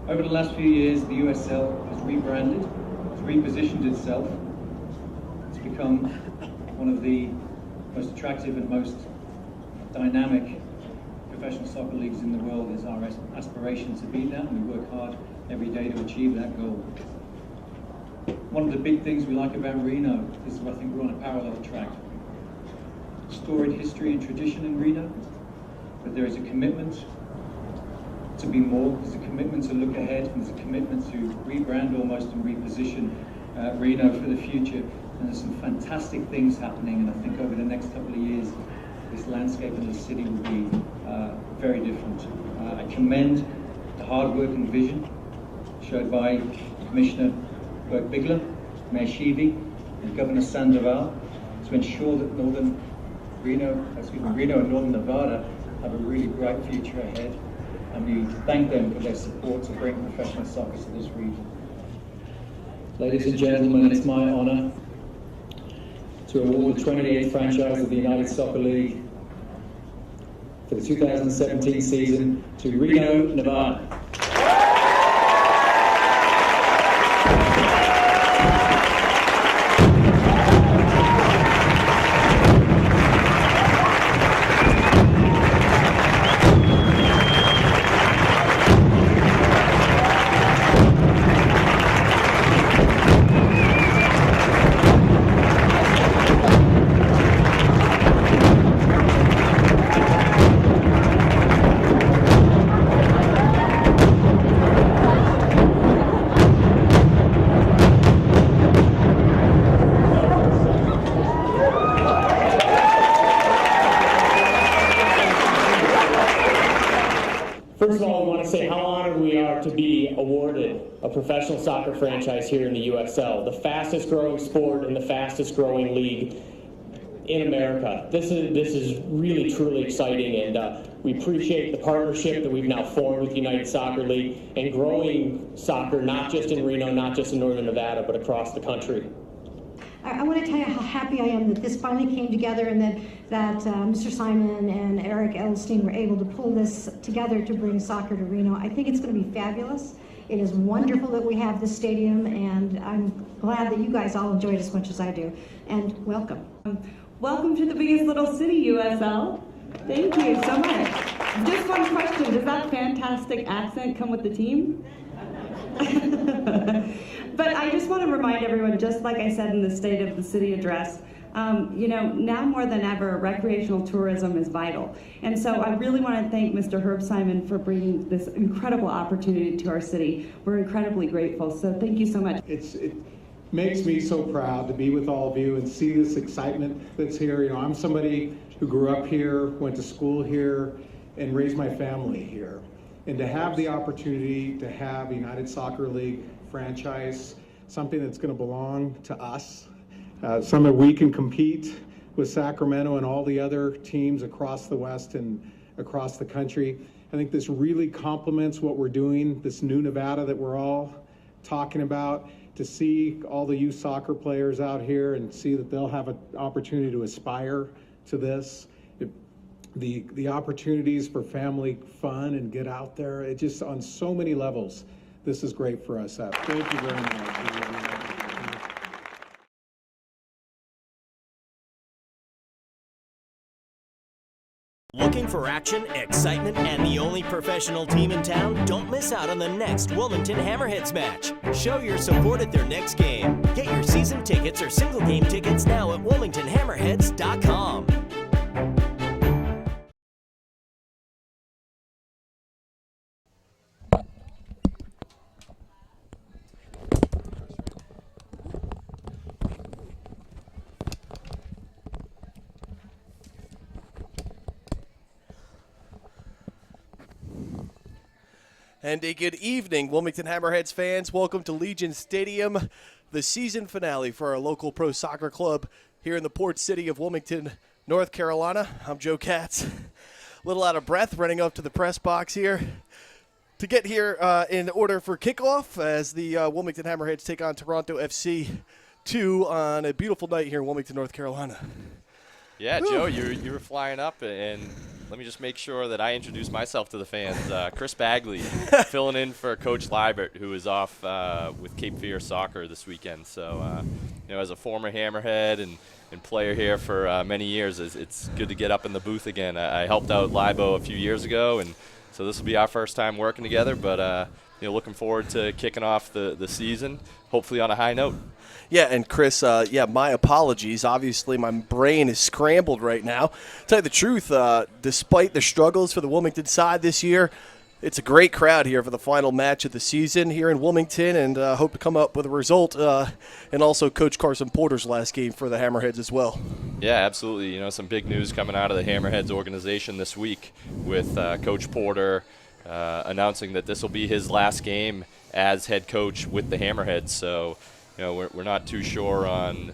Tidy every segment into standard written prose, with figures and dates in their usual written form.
Over the last few years, the USL has rebranded, has repositioned itself. It's become one of the most attractive and most dynamic professional soccer leagues in the world. Is our aspiration to be that, and we work hard every day to achieve that goal. One of the big things we like about Reno is I think we're on a parallel track. Storied history and tradition in Reno, but there is a commitment to be more. There's a commitment to look ahead, and there's a commitment to rebrand almost and reposition Reno for the future. And there's some fantastic things happening, and I think over the next couple of years, this landscape in the city will be very different. I commend the hard work and vision showed by Commissioner Burke-Bigler, Mayor Sheevy, and Governor Sandoval to ensure that Reno and Northern Nevada have a really bright future ahead. And we thank them for their support to bring professional soccer to this region. Ladies and gentlemen, it's my honor to award the 28th franchise of the United Soccer League for the 2017 season to Reno, Nevada. First of all, we want to say how honored we are to be awarded a professional soccer franchise here in the USL, the fastest growing sport and the fastest growing league in America. This is really, truly exciting, and we appreciate the partnership that we've now formed with the United Soccer League and growing soccer not just in Reno, not just in Northern Nevada, but across the country. I want to tell you how happy I am that this finally came together, and that Mr. Simon and Eric Edelstein were able to pull this together to bring soccer to Reno. I think it's going to be fabulous. It is wonderful that we have this stadium, and I'm glad that you guys all enjoyed it as much as I do. And welcome. Welcome to the biggest little city, USL. Thank you so much. Just one question, does that fantastic accent come with the team? But I just want to remind everyone, just like I said in the State of the City address, now more than ever, recreational tourism is vital. And so I really want to thank Mr. Herb Simon for bringing this incredible opportunity to our city. We're incredibly grateful, so thank you so much. It makes me so proud to be with all of you and see this excitement that's here. I'm somebody who grew up here, went to school here, and raised my family here. And to have the opportunity to have a United Soccer League franchise, something that's going to belong to us, something that we can compete with Sacramento and all the other teams across the West and across the country. I think this really complements what we're doing, this new Nevada that we're all talking about, to see all the youth soccer players out here and see that they'll have an opportunity to aspire to this. The opportunities for family fun and get out there, it just on so many levels, this is great for us. Thank you very much. Looking for action, excitement, and the only professional team in town? Don't miss out on the next Wilmington Hammerheads match. Show your support at their next game. Get your season tickets or single game tickets now at WilmingtonHammerheads.com. And a good evening, Wilmington Hammerheads fans. Welcome to Legion Stadium, the season finale for our local pro soccer club here in the port city of Wilmington, North Carolina. I'm Joe Katz, a little out of breath, running up to the press box here to get here in order for kickoff as the Wilmington Hammerheads take on Toronto FC 2 on a beautiful night here in Wilmington, North Carolina. Yeah, Joe, you were flying up, and let me just make sure that I introduce myself to the fans. Chris Bagley, filling in for Coach Liebert, who is off with Cape Fear Soccer this weekend. So, as a former Hammerhead and player here for many years, it's good to get up in the booth again. I helped out Libo a few years ago, and so this will be our first time working together. But looking forward to kicking off the season, hopefully on a high note. Yeah, and Chris, my apologies. Obviously, my brain is scrambled right now. Tell you the truth, despite the struggles for the Wilmington side this year, it's a great crowd here for the final match of the season here in Wilmington, and hope to come up with a result. And also Coach Carson Porter's last game for the Hammerheads as well. Yeah, absolutely. Some big news coming out of the Hammerheads organization this week with Coach Porter announcing that this will be his last game as head coach with the Hammerheads. So, we're not too sure on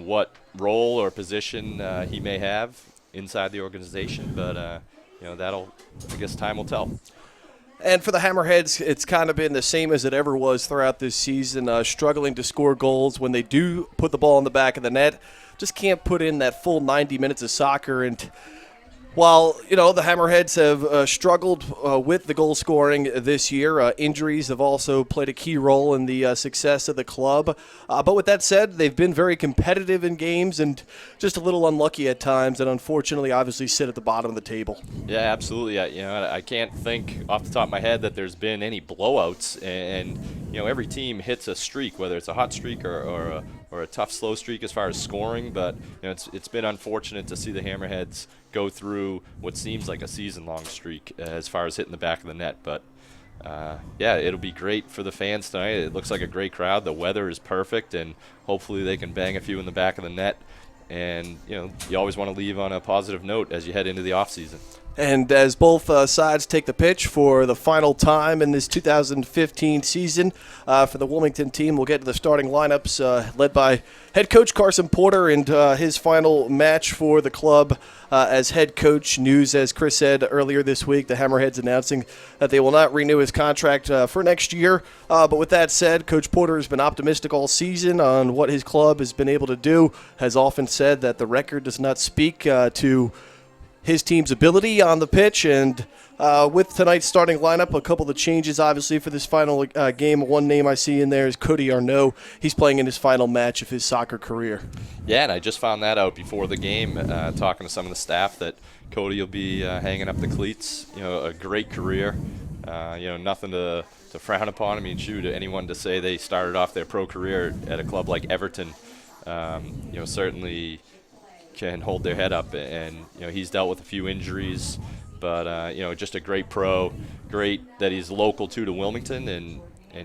what role or position he may have inside the organization, but I guess time will tell. And for the Hammerheads, it's kind of been the same as it ever was throughout this season, struggling to score goals when they do put the ball in the back of the net. Just can't put in that full 90 minutes of soccer. And while, the Hammerheads have struggled with the goal scoring this year, injuries have also played a key role in the success of the club. But with that said, they've been very competitive in games and just a little unlucky at times, and unfortunately obviously sit at the bottom of the table. Yeah, absolutely. I can't think off the top of my head that there's been any blowouts, and every team hits a streak, whether it's a hot streak or a tough slow streak as far as scoring. But it's been unfortunate to see the Hammerheads go through what seems like a season-long streak as far as hitting the back of the net. But it'll be great for the fans tonight. It looks like a great crowd. The weather is perfect, and hopefully they can bang a few in the back of the net. And you always want to leave on a positive note as you head into the off season. And as both sides take the pitch for the final time in this 2015 season for the Wilmington team, we'll get to the starting lineups led by head coach Carson Porter and his final match for the club as head coach. News, as Chris said earlier this week, the Hammerheads announcing that they will not renew his contract for next year. But with that said, Coach Porter has been optimistic all season on what his club has been able to do, has often said that the record does not speak to his team's ability on the pitch. And with tonight's starting lineup, a couple of changes, obviously, for this final game. One name I see in there is Cody Arnaud. He's playing in his final match of his soccer career. Yeah, and I just found that out before the game, talking to some of the staff, that Cody will be hanging up the cleats. A great career. Nothing to frown upon. I mean, shoot, anyone to say they started off their pro career at a club like Everton, certainly can hold their head up, and he's dealt with a few injuries, but just a great pro. Great that he's local to Wilmington, and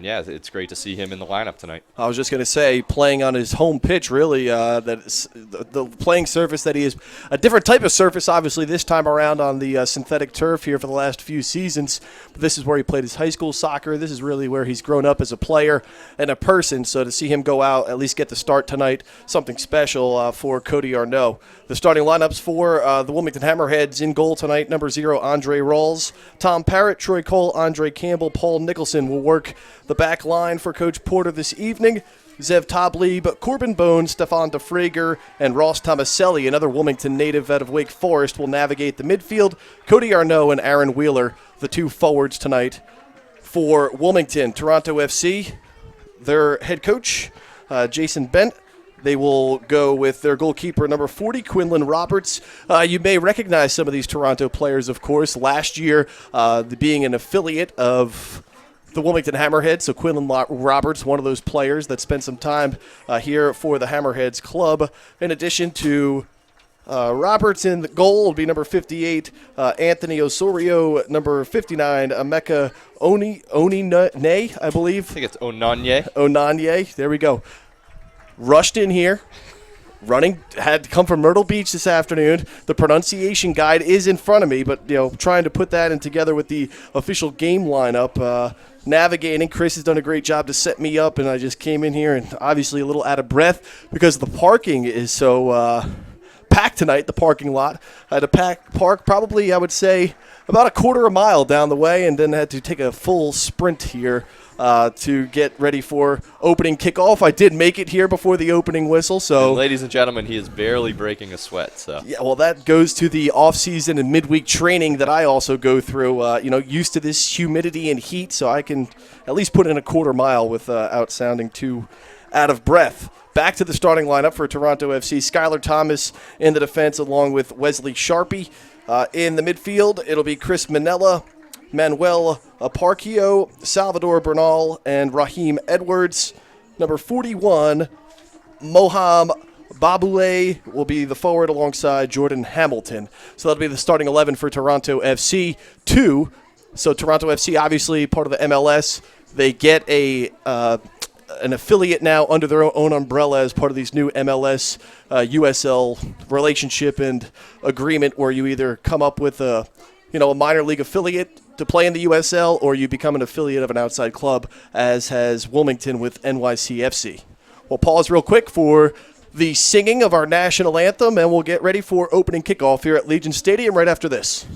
yeah, it's great to see him in the lineup tonight. I was just going to say, playing on his home pitch, really, the playing surface that he is, a different type of surface, obviously, this time around on the synthetic turf here for the last few seasons. But this is where he played his high school soccer. This is really where he's grown up as a player and a person. So to see him go out, at least get the start tonight, something special for Cody Arnaud. The starting lineups for the Wilmington Hammerheads: in goal tonight, number 0, Andre Rawls, Tom Parrott, Troy Cole, Andre Campbell, Paul Nicholson will work the back line for Coach Porter this evening. Zev Tablib, Corbin Bones, Stefan DeFrager, and Ross Tomaselli, another Wilmington native out of Wake Forest, will navigate the midfield. Cody Arnaud and Aaron Wheeler, the two forwards tonight for Wilmington. Toronto FC, their head coach, Jason Bent. They will go with their goalkeeper, number 40, Quinlan Roberts. You may recognize some of these Toronto players, of course. Last year, being an affiliate of the Wilmington Hammerheads, so Quinlan Roberts, one of those players that spent some time here for the Hammerheads club. In addition to Roberts in the goal will be number 58, Anthony Osorio, number 59, Emeka Onine, I believe. I think it's Onanye. Onanye, there we go. Rushed in here, had to come from Myrtle Beach this afternoon. The pronunciation guide is in front of me, but trying to put that in together with the official game lineup, navigating. Chris has done a great job to set me up, and I just came in here and obviously a little out of breath because the parking is so packed tonight, the parking lot. I had to park probably, I would say, about a quarter of a mile down the way, and then had to take a full sprint here to get ready for opening kickoff. I did make it here before the opening whistle, so And ladies and gentlemen, he is barely breaking a sweat. So yeah, well, that goes to the off-season and midweek training that I also go through. Used to this humidity and heat, so I can at least put in a quarter mile without sounding too out of breath. Back to the starting lineup for Toronto FC. Skylar Thomas in the defense, along with Wesley Sharpie. In the midfield, it'll be Chris Manella, Manuel Aparquio, Salvador Bernal, and Raheem Edwards. Number 41, Moham Babule will be the forward alongside Jordan Hamilton. So that'll be the starting 11 for Toronto FC. So Toronto FC, obviously part of the MLS. They get an affiliate now under their own umbrella as part of these new MLS USL relationship and agreement, where you either come up with a minor league affiliate to play in the USL, or you become an affiliate of an outside club, as has Wilmington with NYCFC. We'll pause real quick for the singing of our national anthem, and we'll get ready for opening kickoff here at Legion Stadium right after this.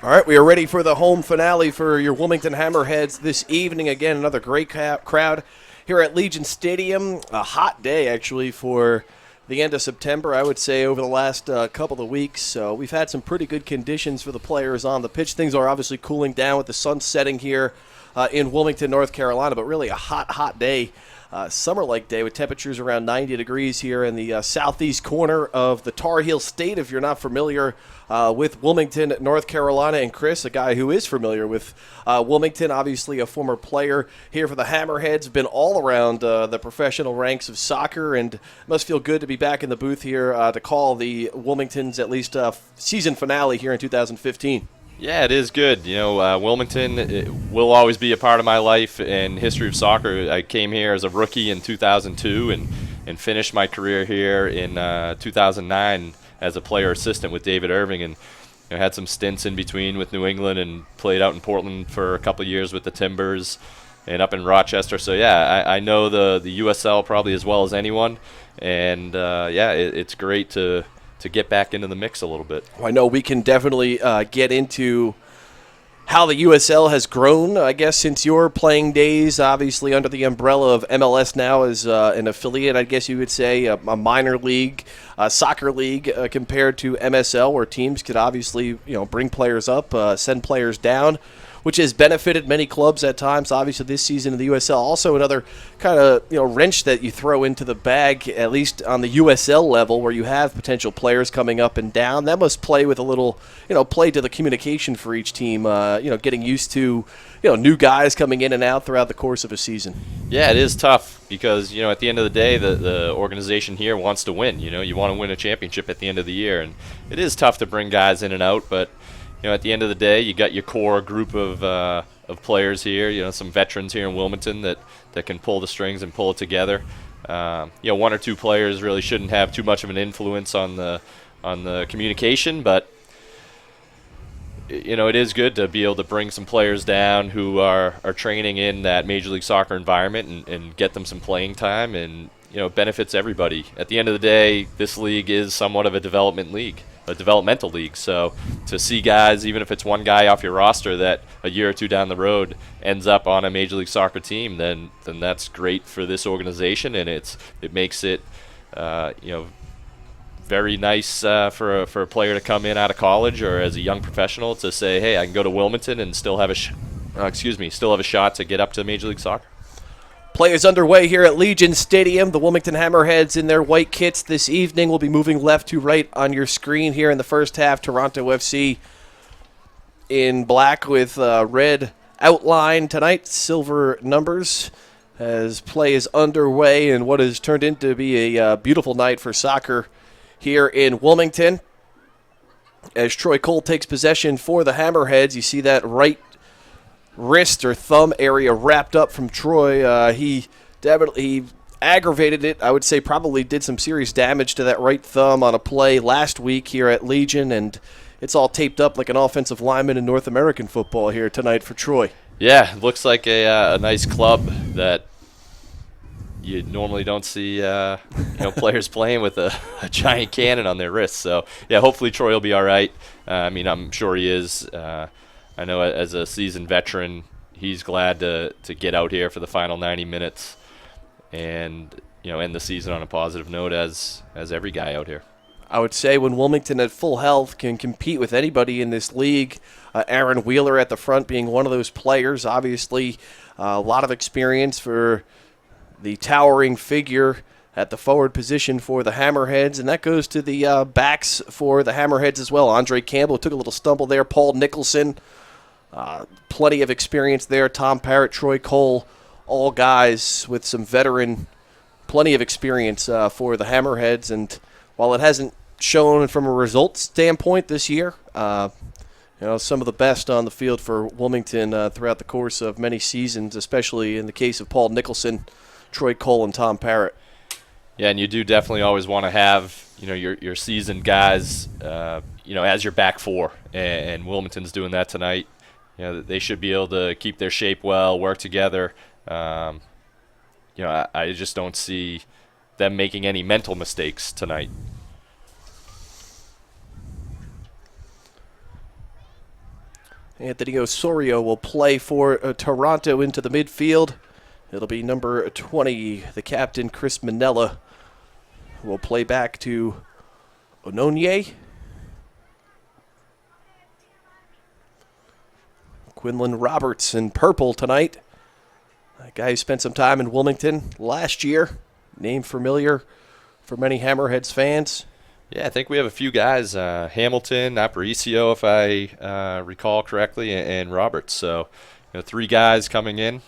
All right, we are ready for the home finale for your Wilmington Hammerheads this evening. Again, another great crowd here at Legion Stadium. A hot day, actually, for the end of September, I would say, over the last couple of weeks. So we've had some pretty good conditions for the players on the pitch. Things are obviously cooling down with the sun setting here in Wilmington, North Carolina, but really a hot day summer-like day with temperatures around 90 degrees here in the southeast corner of the Tar Heel State. If you're not familiar with Wilmington, North Carolina, and Chris, a guy who is familiar with Wilmington, obviously a former player here for the Hammerheads, been all around the professional ranks of soccer, and must feel good to be back in the booth here to call the Wilmington's at least season finale here in 2015. Yeah, it is good. Wilmington will always be a part of my life and history of soccer. I came here as a rookie in 2002 and finished my career here in 2009 as a player assistant with David Irving, and had some stints in between with New England and played out in Portland for a couple of years with the Timbers and up in Rochester. So, yeah, I know the USL probably as well as anyone, and, it's great to get back into the mix a little bit. Well, I know we can definitely get into how the USL has grown, I guess, since your playing days, obviously under the umbrella of MLS now as an affiliate, I guess you would say, a minor league, soccer league compared to MSL, where teams could obviously bring players up, send players down, which has benefited many clubs at times. Obviously, this season in the USL, also another kind of wrench that you throw into the bag, at least on the USL level, where you have potential players coming up and down. That must play with a little, play to the communication for each team. Getting used to, new guys coming in and out throughout the course of a season. Yeah, it is tough because at the end of the day, the organization here wants to win. You want to win a championship at the end of the year, and it is tough to bring guys in and out, but. At the end of the day, you got your core group of players here. Some veterans here in Wilmington that can pull the strings and pull it together. One or two players really shouldn't have too much of an influence on the communication, but it is good to be able to bring some players down who are training in that Major League Soccer environment and get them some playing time, and it benefits everybody. At the end of the day, this league is somewhat of a developmental league. So to see guys, even if it's one guy off your roster that a year or two down the road ends up on a Major League Soccer team, then that's great for this organization, and it makes it very nice for a player to come in out of college or as a young professional to say, hey, I can go to Wilmington and still have a shot to get up to Major League Soccer. Play is underway here at Legion Stadium. The Wilmington Hammerheads in their white kits this evening will be moving left to right on your screen here in the first half. Toronto FC in black with red outline tonight, silver numbers, as play is underway in what has turned into be a beautiful night for soccer here in Wilmington. As Troy Cole takes possession for the Hammerheads, you see that right wrist or thumb area wrapped up from Troy. He aggravated it. I would say probably did some serious damage to that right thumb on a play last week here at Legion, and it's all taped up like an offensive lineman in North American football here tonight for Troy. Yeah, it looks like a nice club that you normally don't see players playing with a giant cannon on their wrists. So, yeah, hopefully Troy will be all right. I'm sure he is. I know as a seasoned veteran, he's glad to get out here for the final 90 minutes and end the season on a positive note as every guy out here. I would say when Wilmington at full health can compete with anybody in this league, Aaron Wheeler at the front being one of those players. Obviously, a lot of experience for the towering figure at the forward position for the Hammerheads, and that goes to the backs for the Hammerheads as well. Andre Campbell took a little stumble there. Paul Nicholson, plenty of experience there. Tom Parrott, Troy Cole, all guys with some veteran, plenty of experience for the Hammerheads. And while it hasn't shown from a results standpoint this year, some of the best on the field for Wilmington throughout the course of many seasons, especially in the case of Paul Nicholson, Troy Cole, and Tom Parrott. Yeah, and you do definitely always want to have your seasoned guys as your back four, and Wilmington's doing that tonight. They should be able to keep their shape well, work together. I just don't see them making any mental mistakes tonight. Anthony Osorio will play for Toronto into the midfield. It'll be number 20, the captain, Chris Manella, who will play back to Ononye. Quinlan Roberts in purple tonight A guy who spent some time in Wilmington last year. Name familiar for many Hammerheads fans. Yeah, I think we have a few guys, Hamilton, Aparicio, if I recall correctly, and Roberts. So, 3 guys coming in.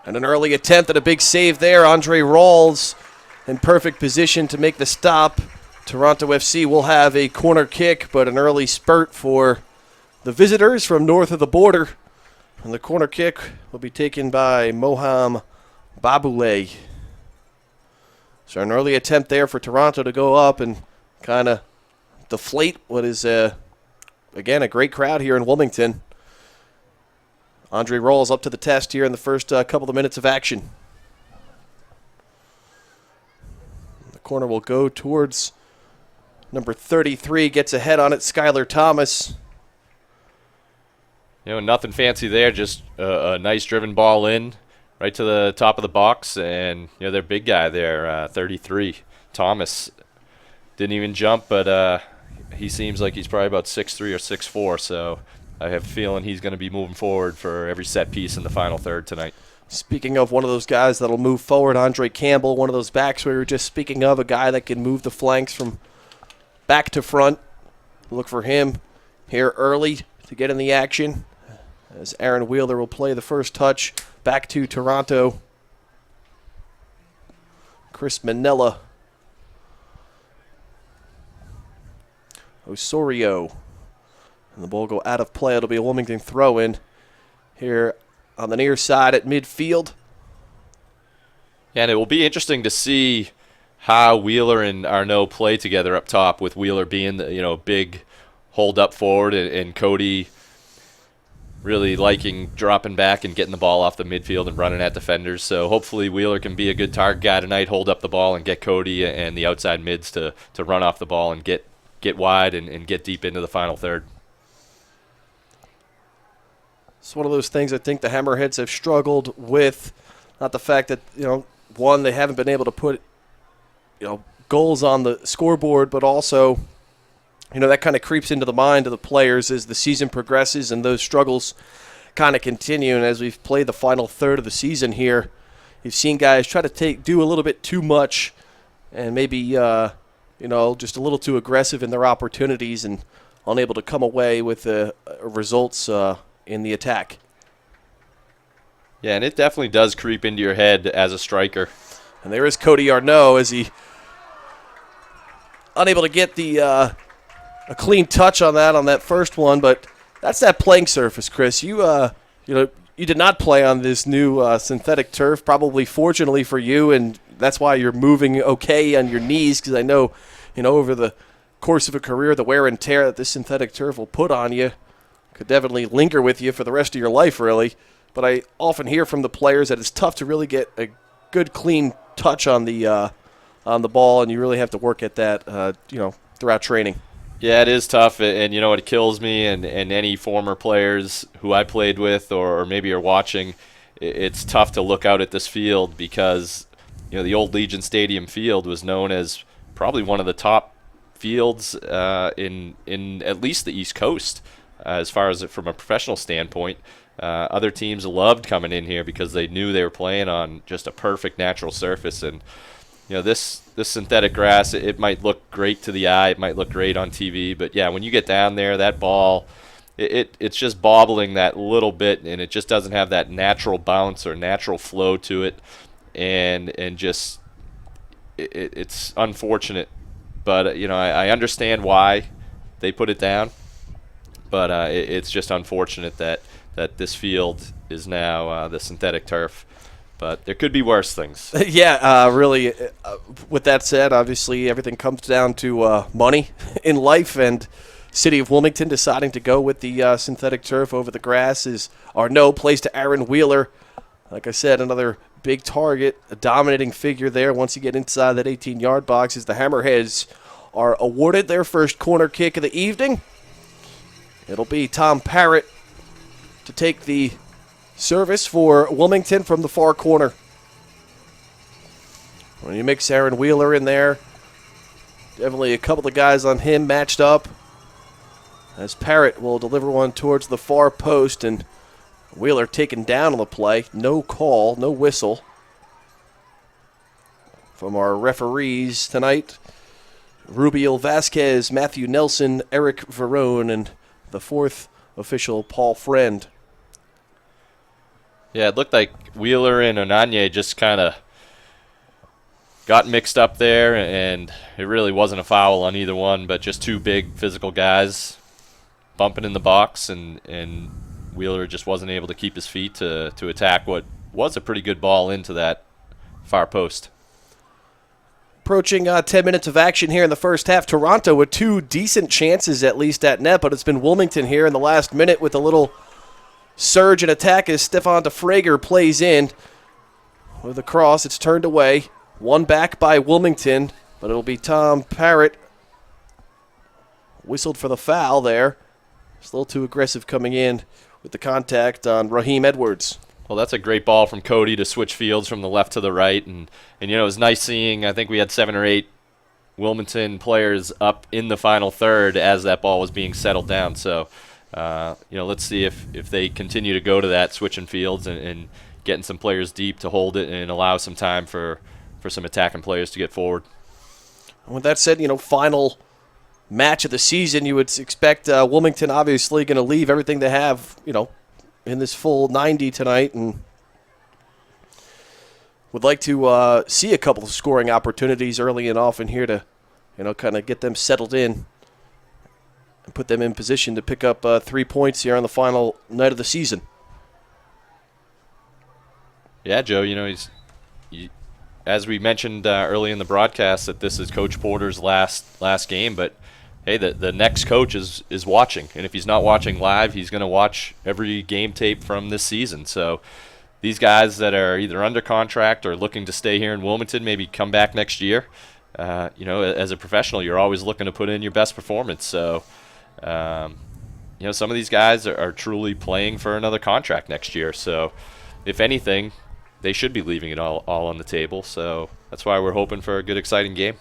And an early attempt at a big save there. Andre Rawls in perfect position to make the stop. Toronto FC will have a corner kick, but an early spurt for the visitors from north of the border. And the corner kick will be taken by Moham Babule. So an early attempt there for Toronto to go up and kind of deflate what is, again, a great crowd here in Wilmington. Andre Rawls up to the test here in the first couple of minutes of action. The corner will go towards number 33, gets ahead on it, Skylar Thomas. Nothing fancy there, just a nice driven ball in, right to the top of the box, and their big guy there, 33, Thomas, didn't even jump, but he seems like he's probably about 6'3" or 6'4", so I have a feeling he's going to be moving forward for every set piece in the final third tonight. Speaking of one of those guys that'll move forward, Andre Campbell, one of those backs we were just speaking of, a guy that can move the flanks from back to front. Look for him here early to get in the action, as Aaron Wheeler will play the first touch back to Toronto. Chris Manella. Osorio. And the ball go out of play. It'll be a Wilmington throw-in here on the near side at midfield. And it will be interesting to see how Wheeler and Arnaud play together up top, with Wheeler being the big hold up forward and Cody really liking dropping back and getting the ball off the midfield and running at defenders. So hopefully Wheeler can be a good target guy tonight, hold up the ball and get Cody and the outside mids to run off the ball and get wide and get deep into the final third. It's one of those things I think the Hammerheads have struggled with. Not the fact that, one, they haven't been able to put, goals on the scoreboard, but also, that kind of creeps into the mind of the players as the season progresses and those struggles kind of continue. And as we've played the final third of the season here, you've seen guys try to do a little bit too much and maybe, just a little too aggressive in their opportunities and unable to come away with results in the attack. Yeah, and it definitely does creep into your head as a striker. And there is Cody Arnaud as he unable to get the a clean touch on that first one, but that's that playing surface, Chris. You did not play on this new synthetic turf, probably fortunately for you, and that's why you're moving okay on your knees, because I know, over the course of a career, the wear and tear that this synthetic turf will put on you could definitely linger with you for the rest of your life, really. But I often hear from the players that it's tough to really get a good, clean touch on the ball, and you really have to work at that, throughout training. Yeah, it is tough, and it kills me and any former players who I played with or maybe are watching. It's tough to look out at this field because the old Legion Stadium field was known as probably one of the top fields in at least the East Coast as far as from a professional standpoint. Other teams loved coming in here because they knew they were playing on just a perfect natural surface, and this synthetic grass, it might look great to the eye, it might look great on TV, but yeah, when you get down there, that ball, it's just bobbling that little bit, and it just doesn't have that natural bounce or natural flow to it, and just it's unfortunate, but I understand why they put it down, but it's just unfortunate that this field is now the synthetic turf. But there could be worse things. Yeah, really. With that said, obviously everything comes down to money in life, and City of Wilmington deciding to go with the synthetic turf over the grass is Arnaud, plays to Aaron Wheeler. Like I said, another big target, a dominating figure there once you get inside that 18-yard box as the Hammerheads are awarded their first corner kick of the evening. It'll be Tom Parrott to take the service for Wilmington from the far corner. When you mix Aaron Wheeler in there, definitely a couple of guys on him matched up, as Parrott will deliver one towards the far post, and Wheeler taken down on the play. No call, no whistle from our referees tonight. Rubiel Vasquez, Matthew Nelson, Eric Verone, and the fourth official, Paul Friend. Yeah, it looked like Wheeler and Onanye just kind of got mixed up there, and it really wasn't a foul on either one, but just two big physical guys bumping in the box, and Wheeler just wasn't able to keep his feet to attack what was a pretty good ball into that far post. Approaching 10 minutes of action here in the first half. Toronto with two decent chances at least at net, but it's been Wilmington here in the last minute with a little surge in attack as Stefan DeFrager plays in with a cross. It's turned away. One back by Wilmington, but it'll be Tom Parrott. Whistled for the foul there. It's a little too aggressive coming in with the contact on Raheem Edwards. Well, that's a great ball from Cody to switch fields from the left to the right. And you know, it was nice seeing, I think we had 7 or 8 Wilmington players up in the final third as that ball was being settled down. So, you know, let's see if they continue to go to that, switching fields and getting some players deep to hold it and allow some time for some attacking players to get forward. With that said, you know, final match of the season, you would expect Wilmington obviously going to leave everything they have, you know, in this full 90 tonight, and would like to see a couple of scoring opportunities early and often here to, you know, kind of get them settled in and put them in position to pick up 3 points here on the final night of the season. Yeah, Joe, you know, as we mentioned early in the broadcast, that this is Coach Porter's last game, but hey, the next coach is watching, and if he's not watching live, he's going to watch every game tape from this season. So these guys that are either under contract or looking to stay here in Wilmington, maybe come back next year. You know, as a professional, you're always looking to put in your best performance. So, you know, some of these guys are truly playing for another contract next year. So, if anything, they should be leaving it all on the table. So that's why we're hoping for a good, exciting game.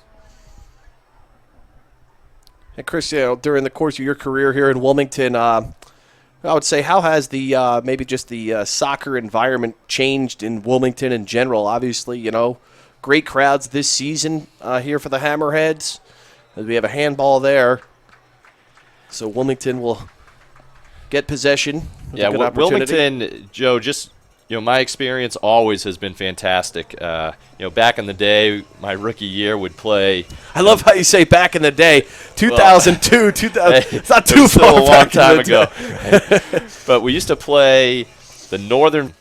And Chris, you know, during the course of your career here in Wilmington, I would say, how has the maybe just the soccer environment changed in Wilmington in general? Obviously, you know, great crowds this season here for the Hammerheads. We have a handball there, so Wilmington will get possession. Yeah, Wilmington, Joe, just, you know, my experience always has been fantastic. You know, back in the day, my rookie year would play. I love how you say back in the day, 2002, well, 2000. It's not too far a long back time ago. But we used to play the northern.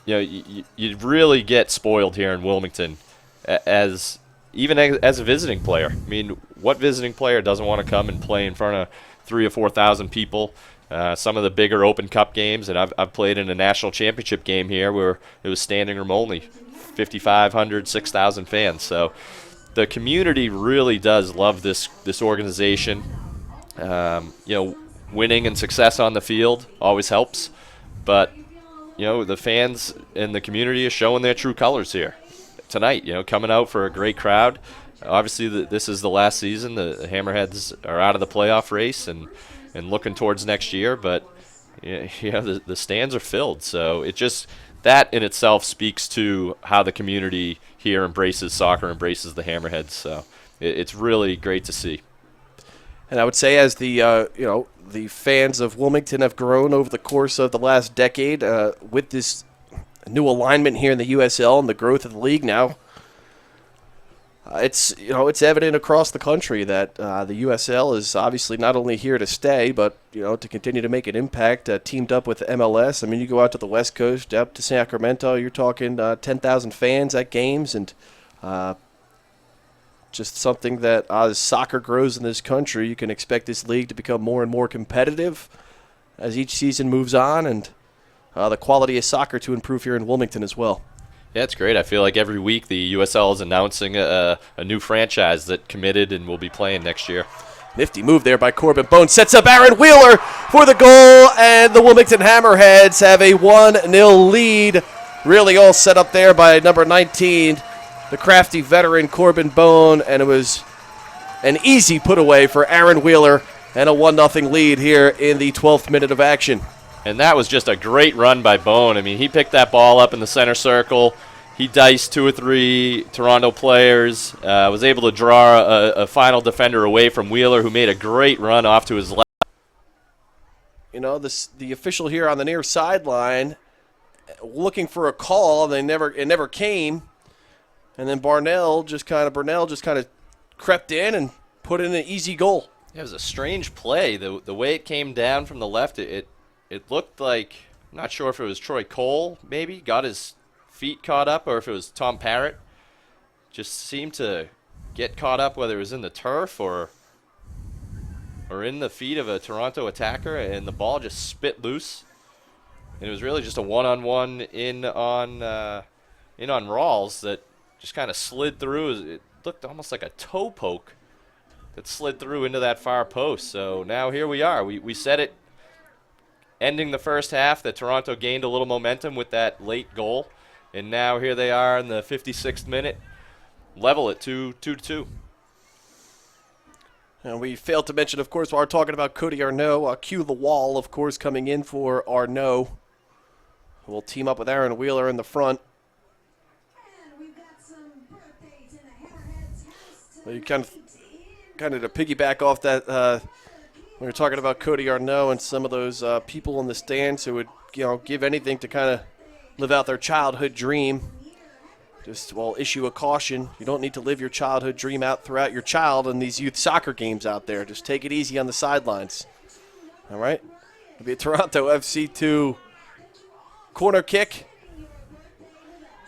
You know, you really get spoiled here in Wilmington, as a visiting player. I mean, what visiting player doesn't want to come and play in front of 3,000 or 4,000 people? Some of the bigger Open Cup games, and I've played in a national championship game here where it was standing room only, 5,500, 6,000 fans. So the community really does love this organization. You know, winning and success on the field always helps, but you know, the fans and the community are showing their true colors here tonight. You know, coming out for a great crowd. Obviously, this is the last season. The Hammerheads are out of the playoff race and looking towards next year, but you know, the stands are filled. So it just, that in itself speaks to how the community here embraces soccer, embraces the Hammerheads. So it's really great to see. And I would say, as the you know, the fans of Wilmington have grown over the course of the last decade, with this new alignment here in the USL and the growth of the league now, it's, you know, it's evident across the country that the USL is obviously not only here to stay, but, you know, to continue to make an impact. Teamed up with MLS. I mean, you go out to the West Coast, up to Sacramento, you're talking 10,000 fans at games, and just something that as soccer grows in this country, you can expect this league to become more and more competitive as each season moves on, and the quality of soccer to improve here in Wilmington as well. Yeah, it's great. I feel like every week the USL is announcing a new franchise that committed and will be playing next year. Nifty move there by Corbin Bone. Sets up Aaron Wheeler for the goal, and the Wilmington Hammerheads have a 1-0 lead. Really all set up there by number 19, the crafty veteran Corbin Bone, and it was an easy put away for Aaron Wheeler, and a 1-0 lead here in the 12th minute of action. And that was just a great run by Bone. I mean, he picked that ball up in the center circle. He diced 2 or 3 Toronto players, was able to draw a final defender away from Wheeler, who made a great run off to his left. You know, the official here on the near sideline looking for a call, and it never came. And then Burnell just kind of crept in and put in an easy goal. It was a strange play. The way it came down from the left, it looked like, I'm not sure if it was Troy Cole, maybe, got his feet caught up, or if it was Tom Parrott. Just seemed to get caught up, whether it was in the turf or in the feet of a Toronto attacker, and the ball just spit loose. And it was really just a one-on-one in on Rawls that just kind of slid through. It looked almost like a toe poke that slid through into that far post. So now here we are. We said it ending the first half that Toronto gained a little momentum with that late goal. And now here they are in the 56th minute, level at 2-2. And we failed to mention, of course, while we're talking about Cody Arnaud, Q the Wall, of course, coming in for Arnaud. We'll team up with Aaron Wheeler in the front. Well, you kind of to piggyback off that, we were talking about Cody Arnaud and some of those people in the stands who would, give anything to kind of live out their childhood dream. Just, issue a caution. You don't need to live your childhood dream out throughout your child in these youth soccer games out there. Just take it easy on the sidelines. All right? It'll be a Toronto FC 2 corner kick.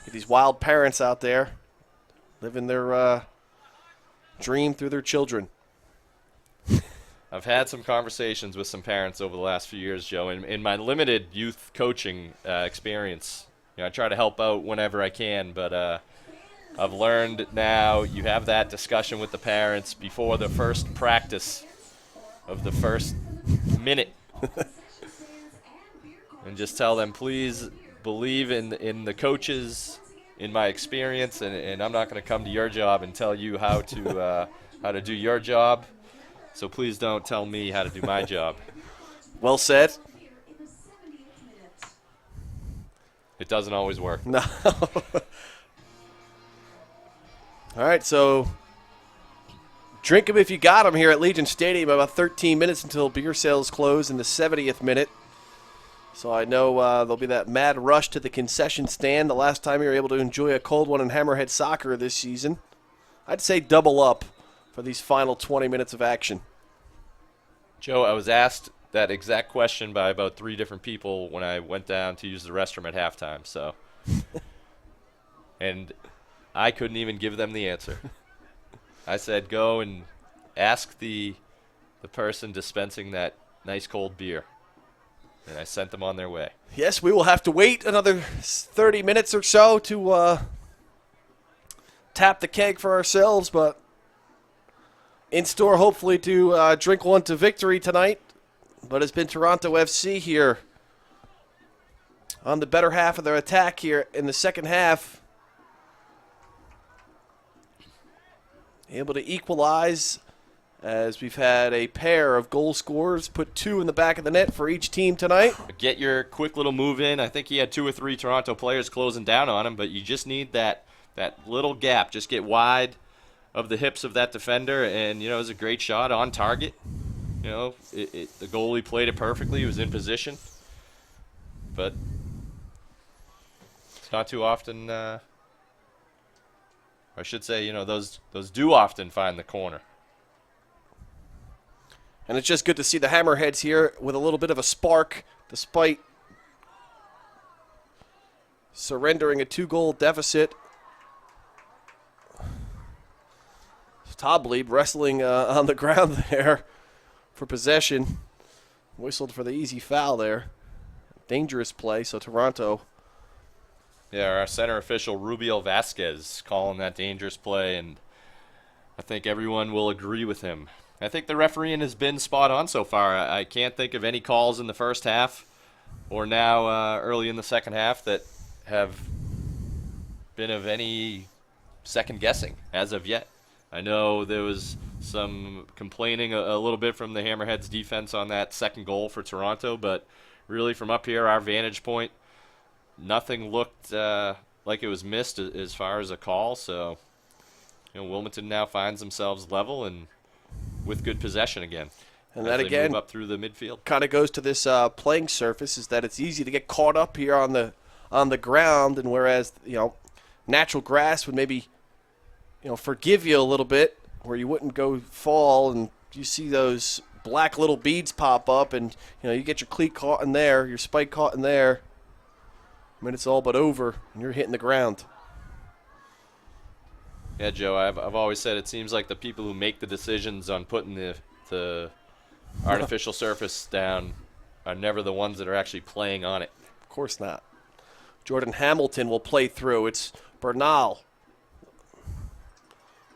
Get these wild parents out there living their dream through their children. I've had some conversations with some parents over the last few years, Joe. In my limited youth coaching experience, I try to help out whenever I can, but I've learned now you have that discussion with the parents before the first practice of the first minute. And just tell them, please believe in the coaches, in my experience, and I'm not going to come to your job and tell you how to do your job. So please don't tell me how to do my job. Well said. It doesn't always work. No. All right, so drink them if you got them here at Legion Stadium. About 13 minutes until beer sales close in the 70th minute. So I know there'll be that mad rush to the concession stand. The last time you were able to enjoy a cold one in Hammerhead soccer this season. I'd say double up for these final 20 minutes of action. Joe, I was asked that exact question by about 3 different people when I went down to use the restroom at halftime. So, and I couldn't even give them the answer. I said, go and ask the person dispensing that nice cold beer. And I sent them on their way. Yes, we will have to wait another 30 minutes or so to tap the keg for ourselves, but in store hopefully to drink one to victory tonight. But it's been Toronto FC here on the better half of their attack here in the second half. Able to equalize as we've had a pair of goal scorers, put 2 in the back of the net for each team tonight. Get your quick little move in. I think he had 2 or 3 Toronto players closing down on him, but you just need that little gap. Just get wide of the hips of that defender, and, it was a great shot on target. The goalie played it perfectly. He was in position. But it's not too often, I should say, those do often find the corner. And it's just good to see the Hammerheads here with a little bit of a spark, despite surrendering a 2-goal deficit. Toblieb wrestling on the ground there for possession. Whistled for the easy foul there. Dangerous play, so Toronto. Yeah, our center official, Rubiel Vasquez, calling that dangerous play, and I think everyone will agree with him. I think the refereeing has been spot on so far. I can't think of any calls in the first half or now early in the second half that have been of any second guessing as of yet. I know there was some complaining a little bit from the Hammerheads defense on that second goal for Toronto, but really from up here, our vantage point, nothing looked like it was missed as far as a call. So, Wilmington now finds themselves level and with good possession again. And that again move up through the midfield kind of goes to this playing surface, is that it's easy to get caught up here on the ground, and whereas natural grass would maybe forgive you a little bit, where you wouldn't go fall, and you see those black little beads pop up, and you get your cleat caught in there, your spike caught in there. I mean, it's all but over, and you're hitting the ground. Yeah, Joe, I've always said it seems like the people who make the decisions on putting the artificial surface down are never the ones that are actually playing on it. Of course not. Jordan Hamilton will play through. It's Bernal.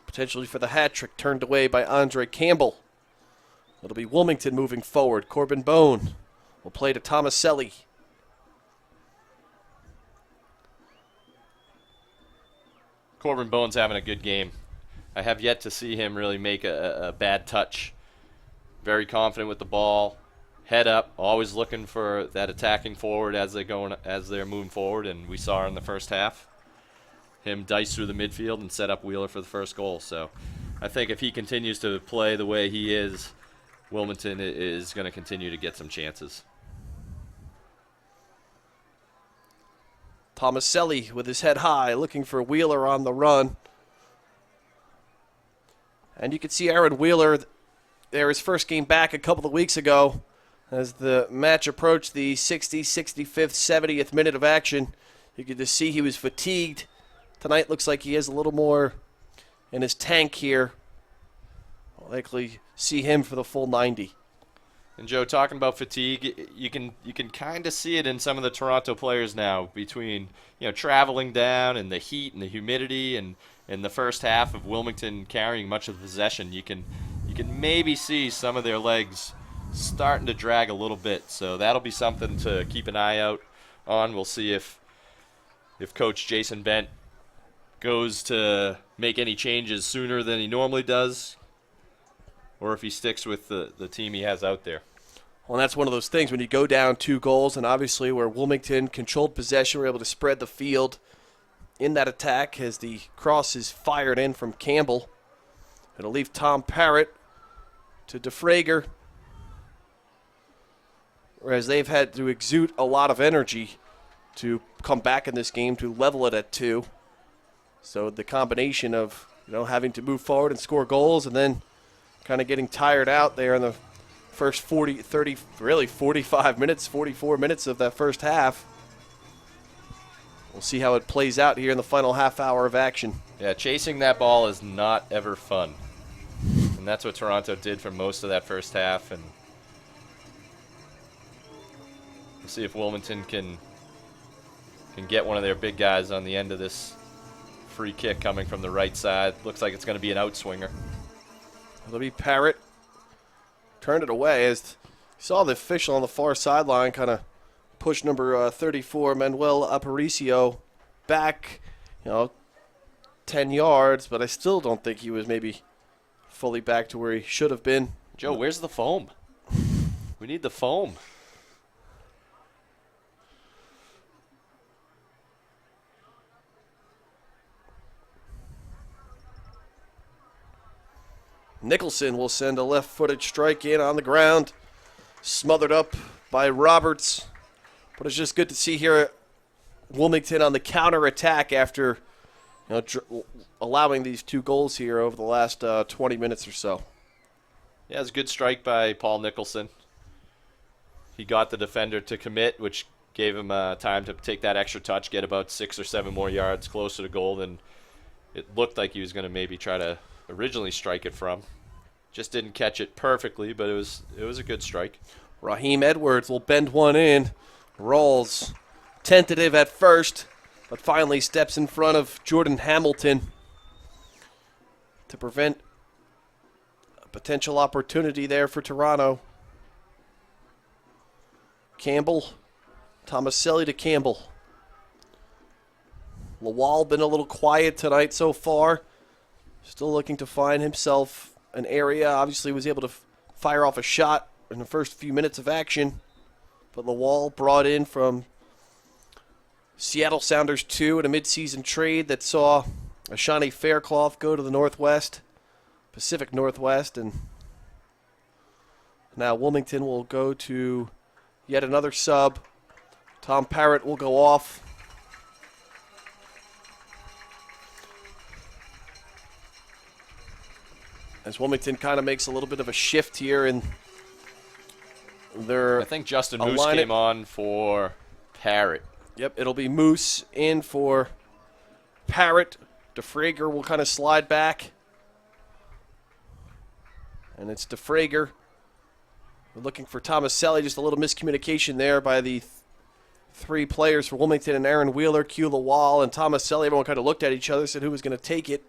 Potentially for the hat trick, turned away by Andre Campbell. It'll be Wilmington moving forward. Corbin Bone will play to Tomaselli. Corbin Bone's having a good game. I have yet to see him really make a bad touch. Very confident with the ball, head up, always looking for that attacking forward as they're moving forward, and we saw in the first half him dice through the midfield and set up Wheeler for the first goal. So I think if he continues to play the way he is, Wilmington is going to continue to get some chances. Tomaselli with his head high, looking for Wheeler on the run. And you can see Aaron Wheeler there, his first game back a couple of weeks ago. As the match approached the 60th, 65th, 70th minute of action, you could just see he was fatigued. Tonight looks like he has a little more in his tank here. I'll likely see him for the full 90. And Joe, talking about fatigue, you can kind of see it in some of the Toronto players now, between traveling down and the heat and the humidity, and in the first half of Wilmington carrying much of the possession. You can maybe see some of their legs starting to drag a little bit. So that'll be something to keep an eye out on. We'll see if Coach Jason Bent goes to make any changes sooner than he normally does, or if he sticks with the team he has out there. Well, that's one of those things when you go down 2 goals, and obviously where Wilmington controlled possession, were able to spread the field in that attack as the cross is fired in from Campbell. It'll leave Tom Parrott to DeFrager, whereas they've had to exude a lot of energy to come back in this game to level it at 2. So the combination of having to move forward and score goals, and then kind of getting tired out there in the first 45 minutes, 44 minutes of that first half. We'll see how it plays out here in the final half hour of action. Yeah, chasing that ball is not ever fun. And that's what Toronto did for most of that first half. And we'll see if Wilmington can get one of their big guys on the end of this free kick coming from the right side. Looks like it's going to be an outswinger. It'll be Parrott. Turned it away as you saw the official on the far sideline kind of push number 34, Manuel Aparicio, back, 10 yards, but I still don't think he was maybe fully back to where he should have been. Joe, where's the foam? We need the foam. Nicholson will send a left-footed strike in on the ground, smothered up by Roberts. But it's just good to see here Wilmington on the counter-attack after allowing these 2 goals here over the last 20 minutes or so. Yeah, it's a good strike by Paul Nicholson. He got the defender to commit, which gave him time to take that extra touch, get about 6 or 7 more yards closer to goal than it looked like he was going to maybe try to originally strike it from. Just didn't catch it perfectly, but it was a good strike. Raheem Edwards will bend one in. Rawls tentative at first, but finally steps in front of Jordan Hamilton to prevent a potential opportunity there for Toronto. Campbell, Tomaselli to Campbell. Lawal been a little quiet tonight so far. Still looking to find himself an area. Obviously was able to fire off a shot in the first few minutes of action. But Lawal brought in from Seattle Sounders 2 in a midseason trade that saw Ashani Faircloth go to the Northwest, Pacific Northwest, and now Wilmington will go to yet another sub. Tom Parrott will go off. As Wilmington kind of makes a little bit of a shift here in their I think Justin Moose came on for Parrott. Yep, it'll be Moose in for Parrott. DeFrager will kind of slide back. And it's DeFrager. We're looking for Tomaselli. Just a little miscommunication there by the three players for Wilmington and Aaron Wheeler, Q Lawal, and Tomaselli. Everyone kind of looked at each other, said who was going to take it.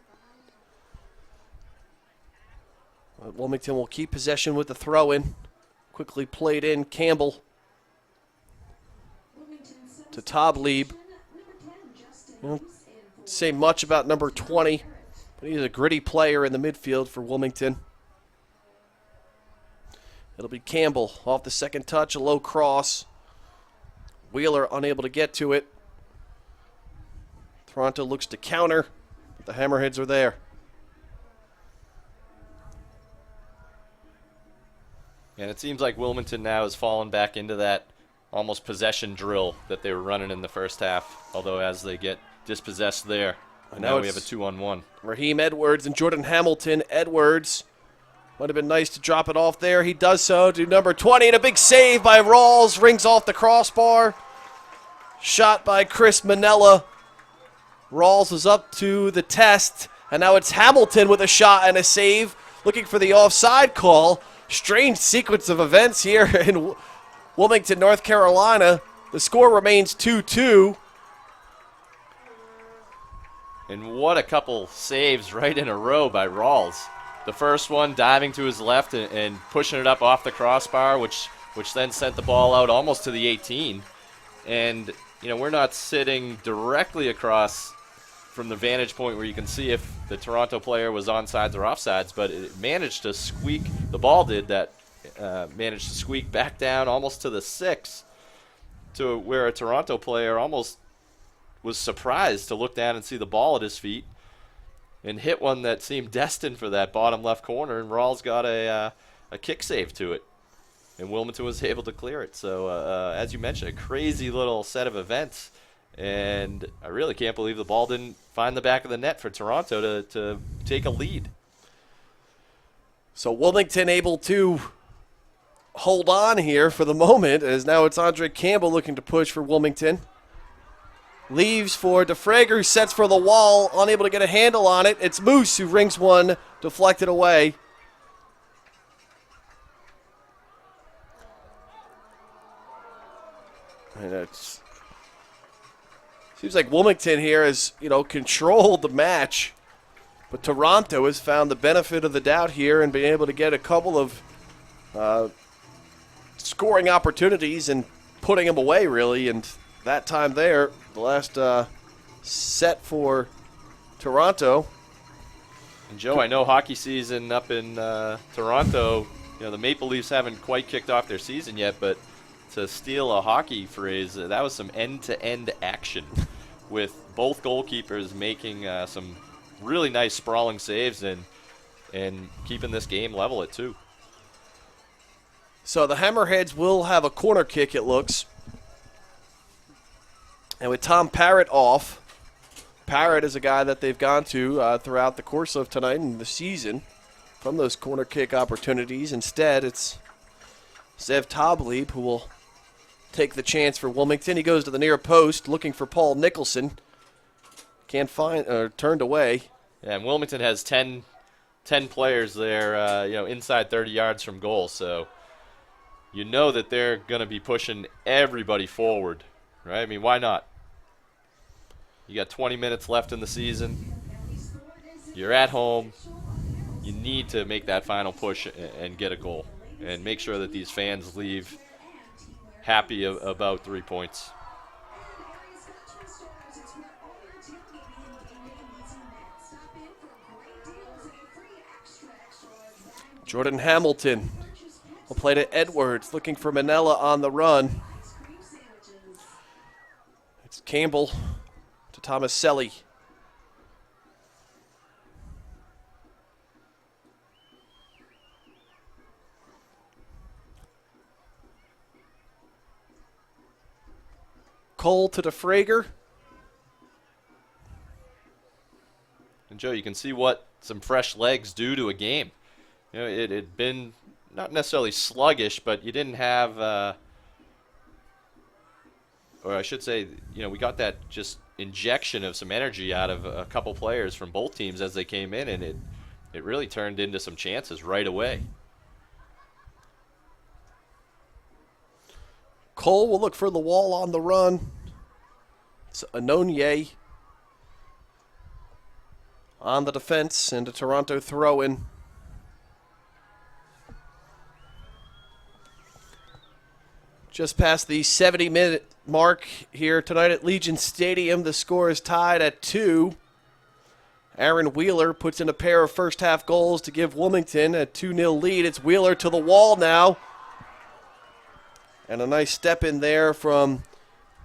But Wilmington will keep possession with the throw-in. Quickly played in. Campbell to Toblieb. Don't say much about number 20, but he's a gritty player in the midfield for Wilmington. It'll be Campbell off the second touch, a low cross. Wheeler unable to get to it. Toronto looks to counter, but the Hammerheads are there. And it seems like Wilmington now has fallen back into that almost possession drill that they were running in the first half, although as they get dispossessed there, and now we have a 2-on-1. Raheem Edwards and Jordan Hamilton. Edwards might have been nice to drop it off there. He does so to number 20, and a big save by Rawls. Rings off the crossbar. Shot by Chris Manella. Rawls is up to the test, and now it's Hamilton with a shot and a save, looking for the offside call. Strange sequence of events here in Wilmington, North Carolina. The score remains 2-2. And what a couple saves right in a row by Rawls. The first one diving to his left and pushing it up off the crossbar, which then sent the ball out almost to the 18. And, you know, we're not sitting directly across from the vantage point where you can see if the Toronto player was onside or offsides, but it managed to squeak, the ball did that, managed to squeak back down almost to the 6, to where a Toronto player almost was surprised to look down and see the ball at his feet and hit one that seemed destined for that bottom left corner, and Rawls got a kick save to it, and Wilmington was able to clear it. So, as you mentioned, a crazy little set of events, and I really can't believe the ball didn't find the back of the net for Toronto to take a lead. So Wilmington able to hold on here for the moment, as now it's Andre Campbell looking to push for Wilmington. Leaves for DeFrager, who sets for the wall, unable to get a handle on it. It's Moose who rings one, deflected away. And it's seems like Wilmington here has, controlled the match, but Toronto has found the benefit of the doubt here and been able to get a couple of scoring opportunities and putting them away, really. And that time there, the last set for Toronto. And Joe, I know hockey season up in Toronto, the Maple Leafs haven't quite kicked off their season yet, but to steal a hockey phrase, that was some end-to-end action with both goalkeepers making some really nice sprawling saves and keeping this game level at 2. So the Hammerheads will have a corner kick, it looks. And with Tom Parrott off, Parrott is a guy that they've gone to throughout the course of tonight and the season from those corner kick opportunities. Instead, it's Zev Toblieb who will take the chance for Wilmington. He goes to the near post looking for Paul Nicholson. Can't find, turned away. Yeah, and Wilmington has 10 players there, inside 30 yards from goal. So you know that they're going to be pushing everybody forward, right? I mean, why not? You got 20 minutes left in the season. You're at home. You need to make that final push and get a goal and make sure that these fans leave happy about 3 points. Jordan Hamilton will play to Edwards, looking for Manella on the run. Campbell to Thomas Selly. Cole to DeFrager. And Joe, you can see what some fresh legs do to a game. You know, it had been not necessarily sluggish, but you didn't have, or I should say, you know, we got that just injection of some energy out of a couple players from both teams as they came in, and it really turned into some chances right away. Cole will look for the wall on the run. It's Anonye on the defense, and a Toronto throw-in. Just past the 70-minute mark here tonight at Legion Stadium. The score is tied at 2. Aaron Wheeler puts in a pair of first-half goals to give Wilmington a 2-0 lead. It's Wheeler to the wall now. And a nice step in there from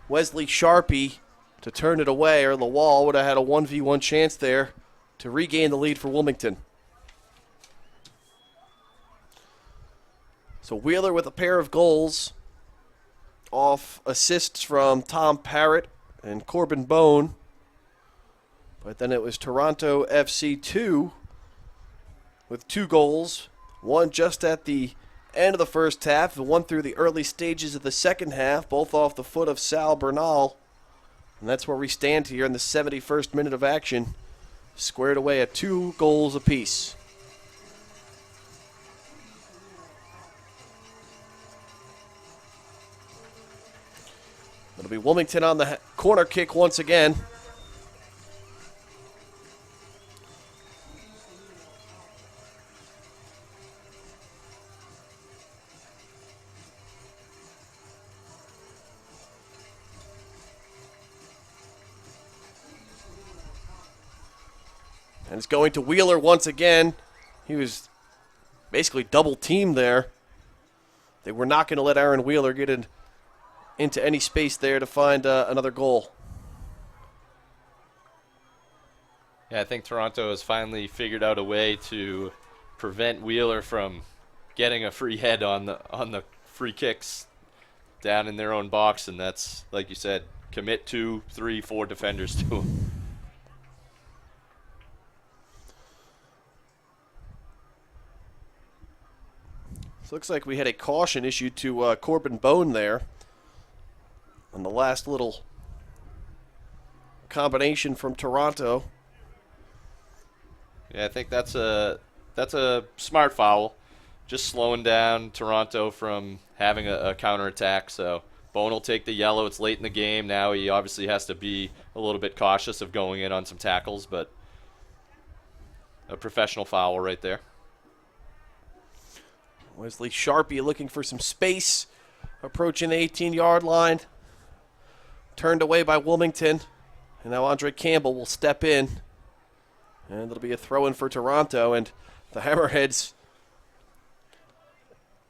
Wesley Sharpie to turn it away, or the wall would have had a 1v1 chance there to regain the lead for Wilmington. So Wheeler with a pair of goals off assists from Tom Parrott and Corbin Bone. But then it was Toronto FC 2 with 2 goals, one just at the end of the first half, and one through the early stages of the second half, both off the foot of Sal Bernal. And that's where we stand here in the 71st minute of action, squared away at 2 goals apiece. It'll be Wilmington on the corner kick once again. And it's going to Wheeler once again. He was basically double teamed there. They were not going to let Aaron Wheeler get into any space there to find another goal. Yeah, I think Toronto has finally figured out a way to prevent Wheeler from getting a free head on the free kicks down in their own box, and that's, like you said, commit 2, 3, 4 defenders to him. So looks like we had a caution issued to Corbin Bone there on the last little combination from Toronto. Yeah, I think that's a smart foul, just slowing down Toronto from having a counterattack. So Bone will take the yellow. It's late in the game. Now he obviously has to be a little bit cautious of going in on some tackles, but a professional foul right there. Wesley Sharpie looking for some space, approaching the 18-yard line. Turned away by Wilmington. And now Andre Campbell will step in. And it'll be a throw-in for Toronto. And the Hammerheads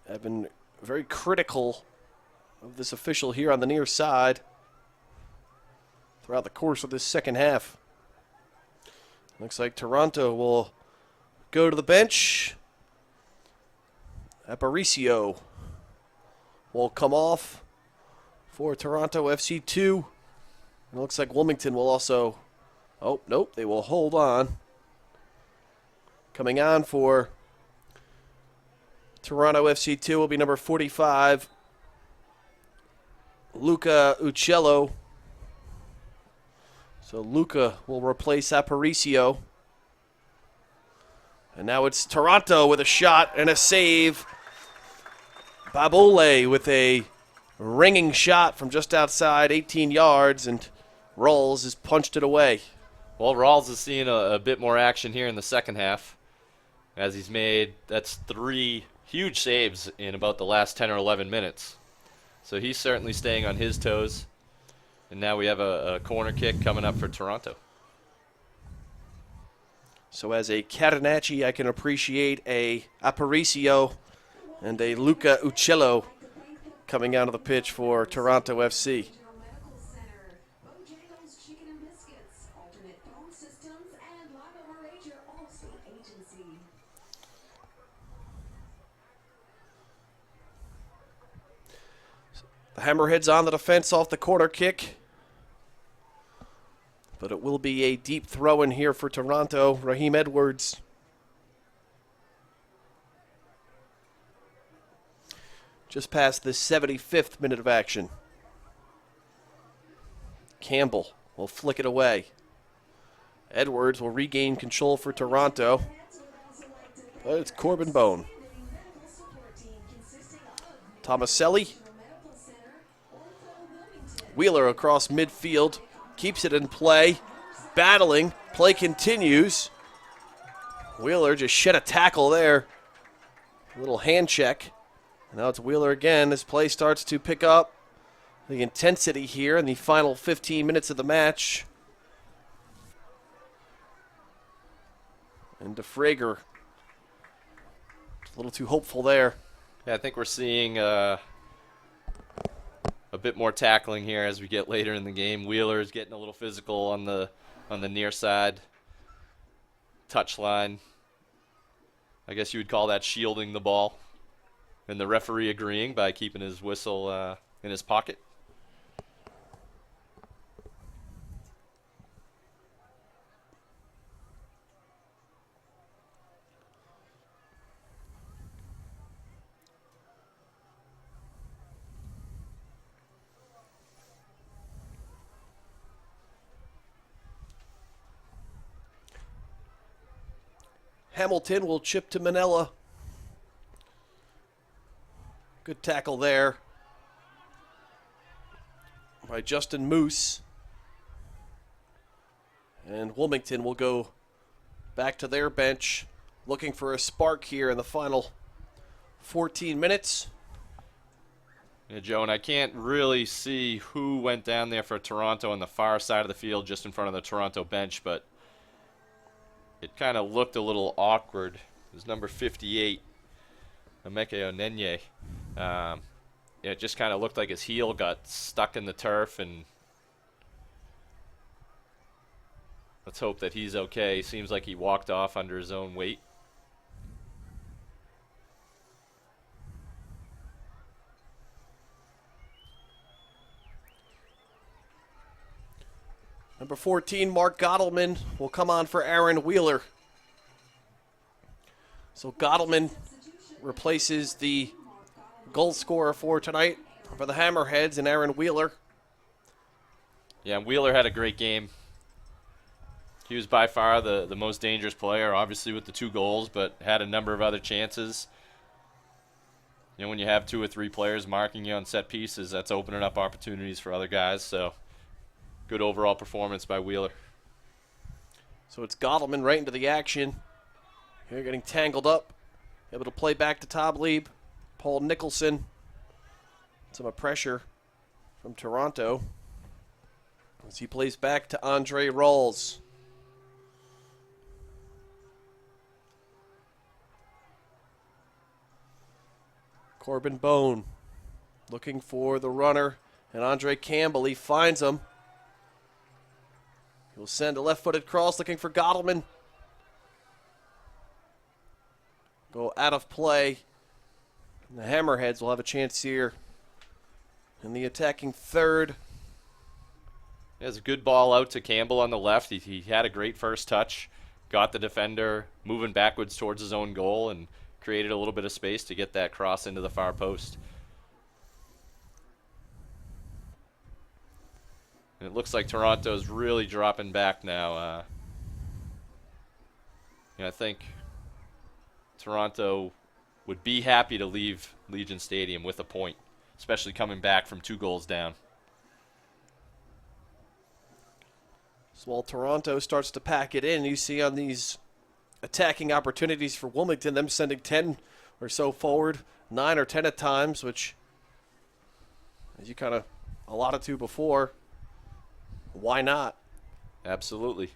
have been very critical of this official here on the near side throughout the course of this second half. Looks like Toronto will go to the bench. Aparicio will come off for Toronto FC 2. And it looks like Wilmington will also... Oh, nope, they will hold on. Coming on for Toronto FC 2 will be number 45, Luca Uccello. So Luca will replace Aparicio. And now it's Toronto with a shot and a save. Babole with a ringing shot from just outside 18 yards, and Rawls has punched it away. Well, Rawls is seeing a bit more action here in the second half, as he's made, that's 3 huge saves in about the last 10 or 11 minutes. So he's certainly staying on his toes. And now we have a corner kick coming up for Toronto. So as a Catenacci, I can appreciate a Aparicio and a Luca Uccello coming out of the pitch for Toronto FC. Hammerheads on the defense off the corner kick. But it will be a deep throw in here for Toronto. Raheem Edwards. Just past the 75th minute of action. Campbell will flick it away. Edwards will regain control for Toronto. But it's Corbin Bone. Tomaselli. Wheeler across midfield. Keeps it in play. Battling. Play continues. Wheeler just shed a tackle there. A little hand check. And now it's Wheeler again. This play starts to pick up the intensity here in the final 15 minutes of the match. And DeFrager. A little too hopeful there. Yeah, I think we're seeing a bit more tackling here as we get later in the game. Wheeler's getting a little physical on the near side touchline. I guess you would call that shielding the ball. And the referee agreeing by keeping his whistle in his pocket. Hamilton will chip to Manella. Good tackle there by Justin Moose. And Wilmington will go back to their bench, looking for a spark here in the final 14 minutes. Yeah, Joe, and I can't really see who went down there for Toronto on the far side of the field, just in front of the Toronto bench, but it kind of looked a little awkward. It was number 58, Emeke Onenye. It just kind of looked like his heel got stuck in the turf, and let's hope that he's okay. Seems like he walked off under his own weight. Number 14, Mark Gottleman, will come on for Aaron Wheeler. So Gottleman replaces the goal scorer for tonight for the Hammerheads and Aaron Wheeler. Yeah, Wheeler had a great game. He was by far the most dangerous player, obviously with the 2 goals, but had a number of other chances. You know, when you have 2 or 3 players marking you on set pieces, that's opening up opportunities for other guys. So good overall performance by Wheeler. So it's Gottleman right into the action. Here getting tangled up. Able to play back to Toblieb. Paul Nicholson. Some pressure from Toronto as he plays back to Andre Rawls. Corbin Bone looking for the runner, and Andre Campbell, he finds him. He'll send a left-footed cross looking for Gottleman. Go out of play. And the Hammerheads will have a chance here in the attacking third. There's a good ball out to Campbell on the left. He had a great first touch. Got the defender moving backwards towards his own goal and created a little bit of space to get that cross into the far post. And it looks like Toronto's really dropping back now. I think Toronto would be happy to leave Legion Stadium with a point, especially coming back from 2 goals down. So while Toronto starts to pack it in, you see on these attacking opportunities for Wilmington, them sending 10 or so forward, 9 or 10 at times, which, as you kind of allotted to before, why not? Absolutely.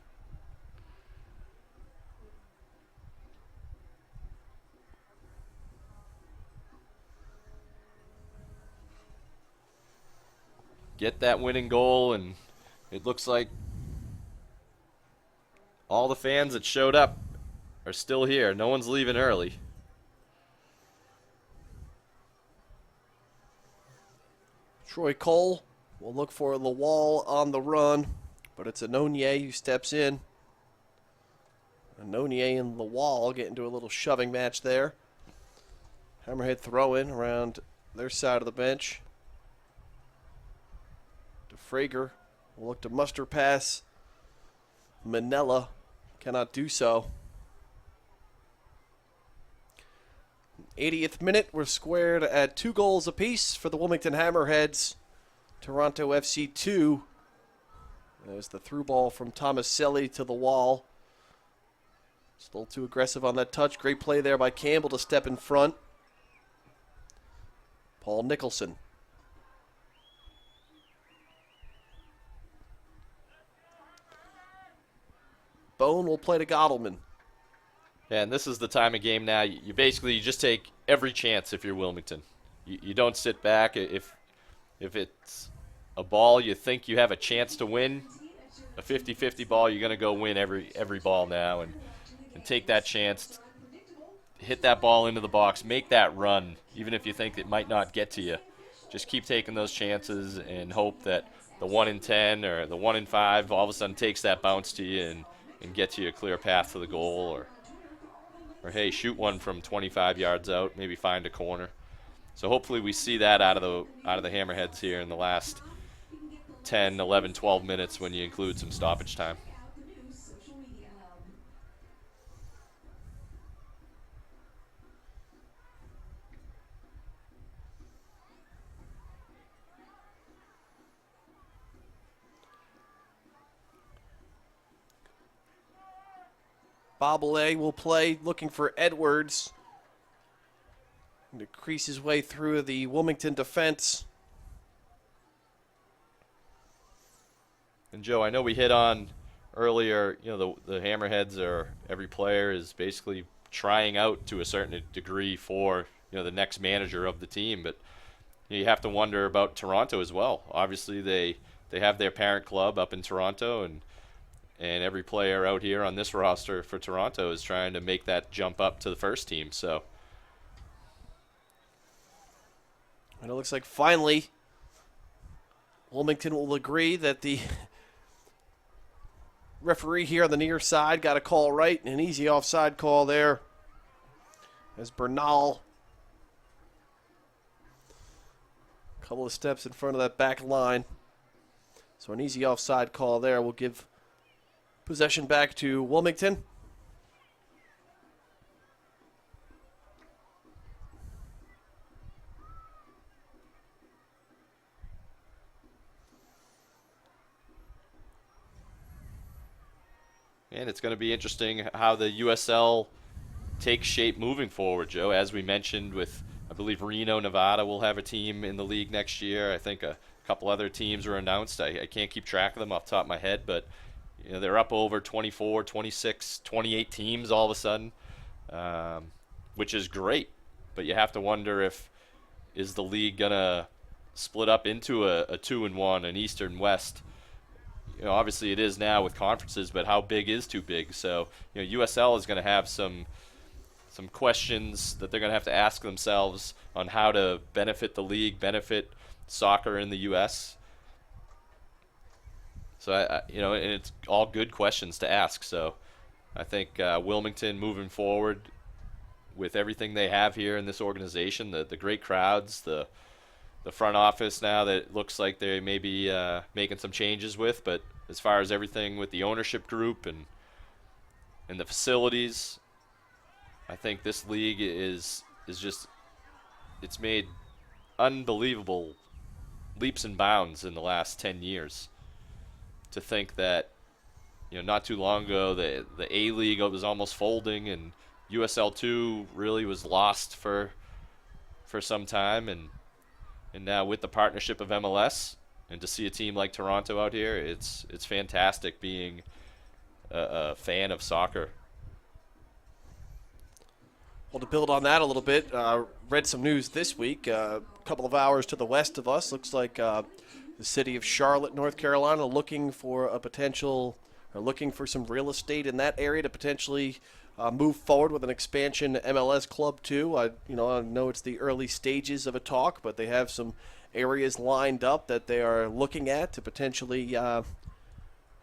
Get that winning goal, and it looks like all the fans that showed up are still here. No one's leaving early. Troy Cole will look for Lawal on the run, but it's Anonier who steps in. Anonier and Lawal get into a little shoving match there. Hammerhead throw-in around their side of the bench. DeFrager will look to muster pass. Manella cannot do so. 80th minute, we're squared at 2 goals apiece for the Wilmington Hammerheads. Toronto FC 2. There's the through ball from Tomaselli to the wall. It's a little too aggressive on that touch. Great play there by Campbell to step in front. Paul Nicholson. Bone will play to Gottleman. Yeah, and this is the time of game now. You just take every chance if you're Wilmington. You don't sit back. If it's a ball you think you have a chance to win, a 50-50 ball, you're going to go win every ball now and take that chance, hit that ball into the box, make that run, even if you think it might not get to you. Just keep taking those chances and hope that the 1 in 10 or the 1 in 5 all of a sudden takes that bounce to you and gets you a clear path to the goal, or hey, shoot one from 25 yards out, maybe find a corner. So hopefully we see that out of the Hammerheads here in the last 10, 11, 12 minutes when you include some stoppage time. Bobble will play, looking for Edwards. To crease his way through the Wilmington defense. And Joe, I know we hit on earlier, the Hammerheads every player is basically trying out to a certain degree for, the next manager of the team. But you have to wonder about Toronto as well. Obviously, they have their parent club up in Toronto, and every player out here on this roster for Toronto is trying to make that jump up to the first team. So, and it looks like finally Wilmington will agree that the referee here on the near side got a call right, an easy offside call there as Bernal, a couple of steps in front of that back line. So an easy offside call there will give possession back to Wilmington. And it's going to be interesting how the USL takes shape moving forward, Joe. As we mentioned, I believe Reno, Nevada will have a team in the league next year. I think a couple other teams were announced. I can't keep track of them off the top of my head, but they're up over 24, 26, 28 teams all of a sudden, which is great. But you have to wonder is the league going to split up into a 2-1, an East and West? Obviously it is now with conferences, but how big is too big? So, USL is going to have some questions that they're going to have to ask themselves on how to benefit the league, benefit soccer in the U.S. So, and it's all good questions to ask. So I think Wilmington moving forward with everything they have here in this organization, the great crowds, the front office now that it looks like they may be making some changes with, but as far as everything with the ownership group and the facilities, I think this league is just, it's made unbelievable leaps and bounds in the last 10 years. To think that, not too long ago the A-League was almost folding and USL 2 really was lost for some time, and now with the partnership of MLS, and to see a team like Toronto out here, it's fantastic being a fan of soccer. Well, to build on that a little bit, read some news this week. A couple of hours to the west of us, looks like the city of Charlotte, North Carolina, looking for some real estate in that area to potentially move forward with an expansion MLS Club 2. I know it's the early stages of a talk, but they have some areas lined up that they are looking at to potentially,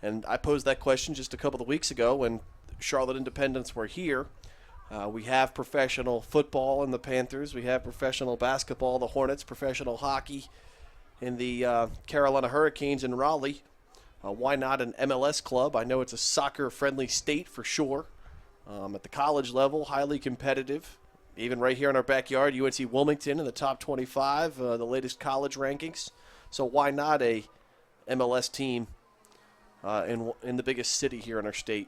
and I posed that question just a couple of weeks ago when Charlotte Independents were here. We have professional football in the Panthers. We have professional basketball, the Hornets, professional hockey in the Carolina Hurricanes in Raleigh. Why not an MLS club? I know it's a soccer-friendly state for sure. At the college level, highly competitive. Even right here in our backyard, UNC Wilmington in the top 25, the latest college rankings. So why not a MLS team in the biggest city here in our state?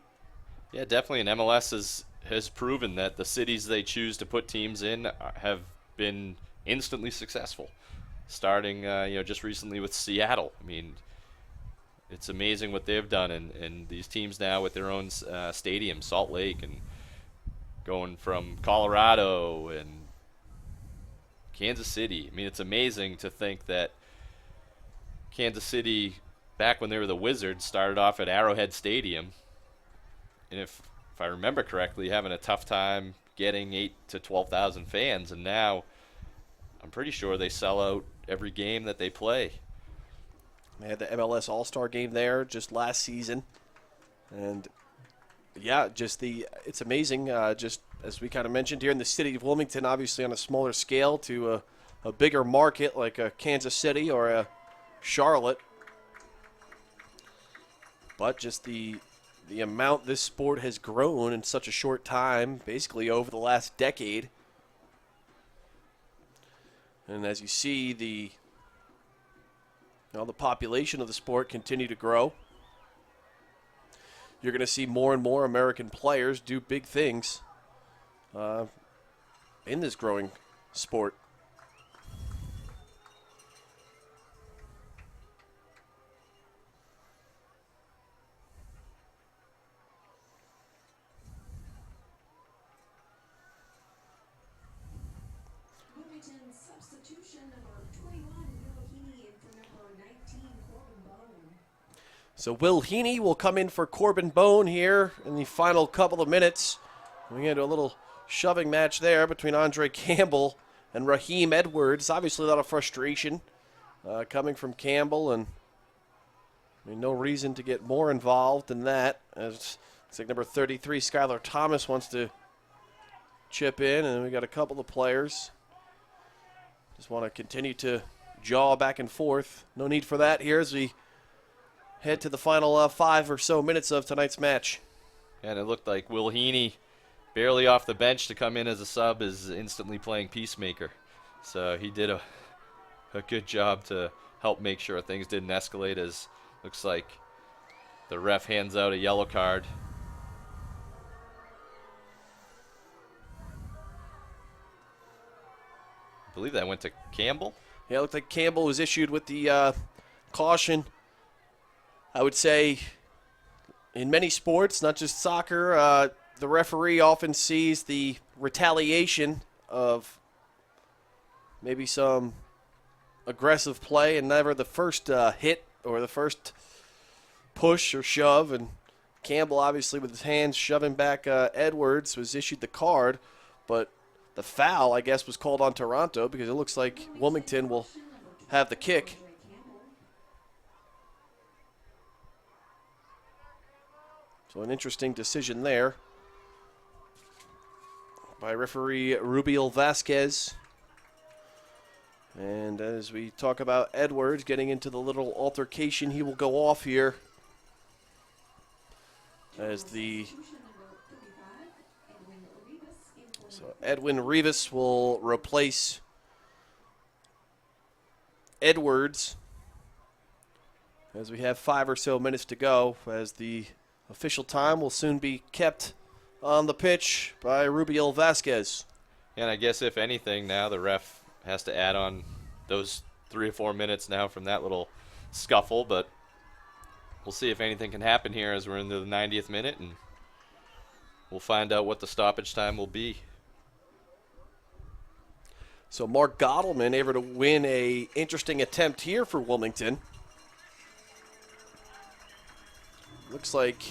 Yeah, definitely. And MLS has proven that the cities they choose to put teams in have been instantly successful. Starting, just recently with Seattle. I mean, it's amazing what they've done, and these teams now with their own stadium, Salt Lake, and going from Colorado and Kansas City. I mean, it's amazing to think that Kansas City, back when they were the Wizards, started off at Arrowhead Stadium, and if I remember correctly, having a tough time getting 8,000 to 12,000 fans, and now I'm pretty sure they sell out every game that they play. They had the MLS All-Star game there just last season. And, yeah, it's amazing. Just as we kind of mentioned here in the city of Wilmington, obviously on a smaller scale to a bigger market like a Kansas City or a Charlotte. But just the amount this sport has grown in such a short time, basically over the last decade. And as you see, the population of the sport continue to grow. You're going to see more and more American players do big things in this growing sport. So Will Heaney will come in for Corbin Bone here in the final couple of minutes. We're going to do a little shoving match there between Andre Campbell and Raheem Edwards. Obviously a lot of frustration coming from Campbell, and no reason to get more involved than that. As it's like number 33, Skylar Thomas, wants to chip in, and we got a couple of players. Just want to continue to jaw back and forth. No need for that here as we head to the final 5 or so minutes of tonight's match. And it looked like Will Heaney, barely off the bench to come in as a sub, is instantly playing peacemaker. So he did a good job to help make sure things didn't escalate, as looks like the ref hands out a yellow card. I believe that went to Campbell. Yeah, it looked like Campbell was issued with the caution. I would say in many sports, not just soccer, the referee often sees the retaliation of maybe some aggressive play and never the first hit or the first push or shove. And Campbell, obviously, with his hands shoving back Edwards, was issued the card. But the foul, I guess, was called on Toronto because it looks like Wilmington will have the kick. So an interesting decision there by referee Rubiel Vasquez. And as we talk about Edwards getting into the little altercation, he will go off here as so Edwin Rivas will replace Edwards as we have 5 or so minutes to go, as the official time will soon be kept on the pitch by Rubiel Vasquez. And I guess if anything, now the ref has to add on those 3 or 4 minutes now from that little scuffle, but we'll see if anything can happen here as we're into the 90th minute, and we'll find out what the stoppage time will be. So Mark Gottleman able to win a interesting attempt here for Wilmington. Looks like.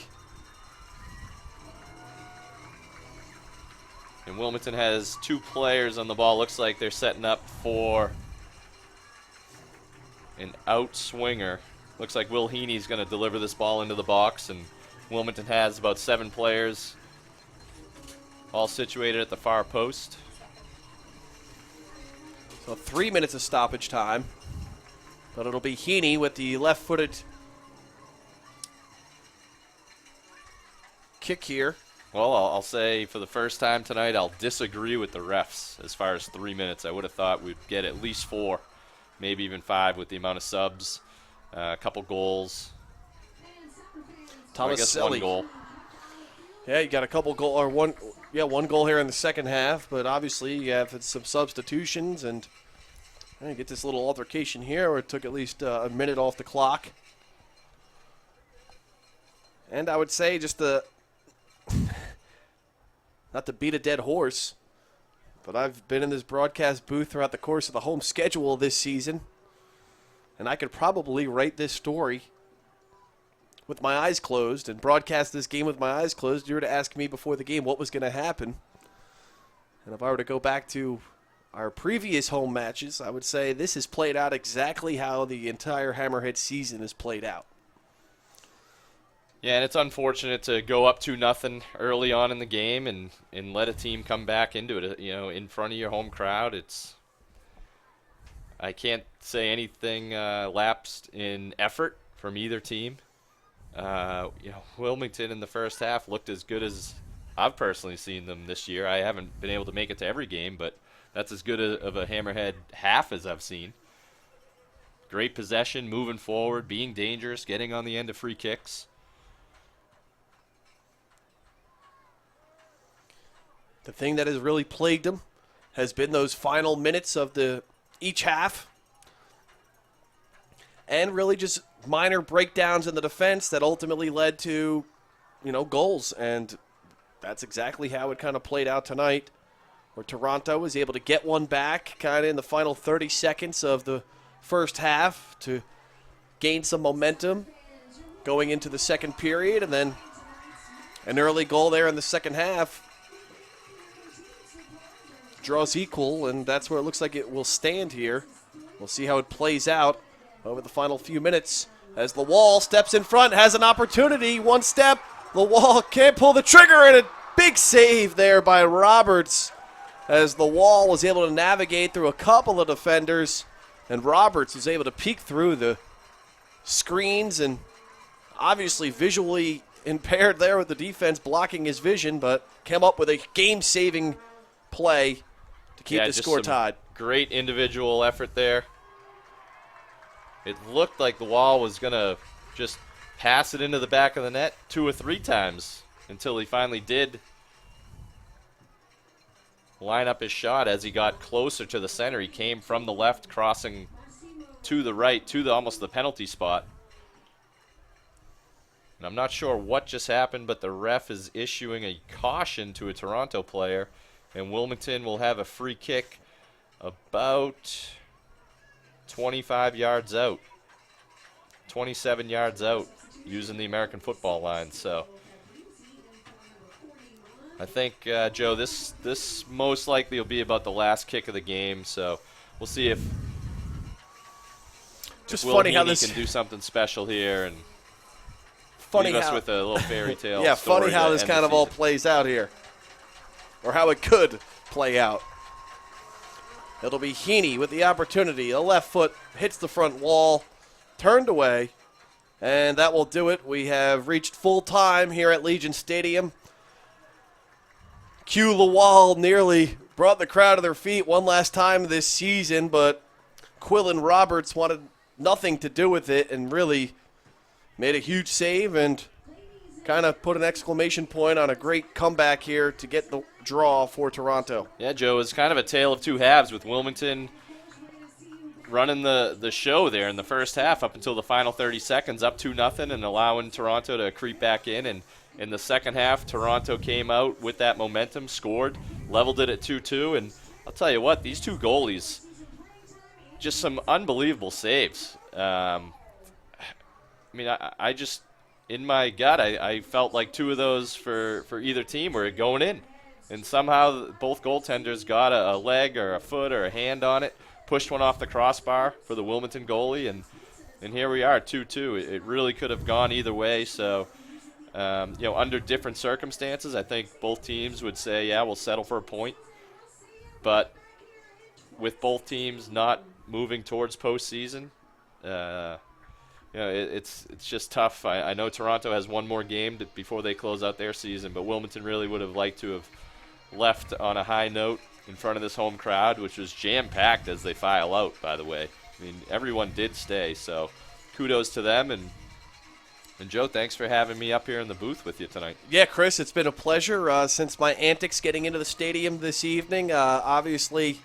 And Wilmington has 2 players on the ball. Looks like they're setting up for an out swinger. Looks like Will Heaney's going to deliver this ball into the box, and Wilmington has about 7 players all situated at the far post. So 3 minutes of stoppage time. But it'll be Heaney with the left-footed kick here. Well, I'll say for the first time tonight, I'll disagree with the refs as far as 3 minutes. I would have thought we'd get at least 4, maybe even 5 with the amount of subs, a couple goals. Thomas I guess Selly. 1 goal. Yeah, you got a couple goal or one goal here in the second half, but obviously you have some substitutions and you get this little altercation here where it took at least a minute off the clock. And I would say just not to beat a dead horse, but I've been in this broadcast booth throughout the course of the home schedule this season, and I could probably write this story with my eyes closed and broadcast this game with my eyes closed. You were to ask me before the game what was going to happen. And if I were to go back to our previous home matches, I would say this has played out exactly how the entire Hammerhead season has played out. Yeah, and it's unfortunate to go up 2-0 early on in the game and let a team come back into it, in front of your home crowd. I can't say anything lapsed in effort from either team. Wilmington in the first half looked as good as I've personally seen them this year. I haven't been able to make it to every game, but that's as good of a Hammerhead half as I've seen. Great possession, moving forward, being dangerous, getting on the end of free kicks. The thing that has really plagued them has been those final minutes of each half, and really just minor breakdowns in the defense that ultimately led to, goals. And that's exactly how it kind of played out tonight, where Toronto was able to get one back kind of in the final 30 seconds of the first half to gain some momentum going into the second period, and then an early goal there in the second half draws equal, and that's where it looks like it will stand here. We'll see how it plays out over the final few minutes as the Wall steps in front, has an opportunity, one step, the Wall can't pull the trigger, and a big save there by Roberts as the Wall was able to navigate through a couple of defenders, and Roberts was able to peek through the screens and obviously visually impaired there with the defense blocking his vision, but came up with a game-saving play to keep the score tied. Great individual effort there. It looked like the Wall was going to just pass it into the back of the net 2 or 3 times until he finally did line up his shot as he got closer to the center. He came from the left, crossing to the right, to almost the penalty spot. And I'm not sure what just happened, but the ref is issuing a caution to a Toronto player, and Wilmington will have a free kick about 25 yards out, 27 yards out, using the American football line. So I think, Joe, this most likely will be about the last kick of the game. So we'll see if just Will funny how Heaney this can do something special here and funny leave us how with a little fairy tale. yeah, story funny how to this end the kind of all season. plays out here, or how it could play out. It'll be Heaney with the opportunity. The left foot hits the front wall, turned away, and that will do it. We have reached full time here at Legion Stadium. Q Lawal nearly brought the crowd to their feet one last time this season, but Quillen Roberts wanted nothing to do with it and really made a huge save and kind of put an exclamation point on a great comeback here to get the draw for Toronto. Yeah, Joe, it's kind of a tale of two halves with Wilmington running the show there in the first half up until the final 30 seconds, up 2-0, and allowing Toronto to creep back in. And in the second half, Toronto came out with that momentum, scored, leveled it at 2-2. And I'll tell you what, these two goalies, just some unbelievable saves. I mean, I just, in my gut, I felt like two of those for either team were going in. And somehow both goaltenders got a leg or a foot or a hand on it. pushed one off the crossbar for the Wilmington goalie, and here we are, 2-2. It really could have gone either way. So, under different circumstances, I think both teams would say, yeah, we'll settle for a point. But with both teams not moving towards postseason, it's just tough. I know Toronto has one more game before they close out their season, but Wilmington really would have liked to have left on a high note in front of this home crowd, which was jam-packed as they file out, by the way. I mean, everyone did stay, so kudos to them. And Joe, thanks for having me up here in the booth with you tonight. Yeah, Chris, it's been a pleasure since my antics getting into the stadium this evening. Obviously,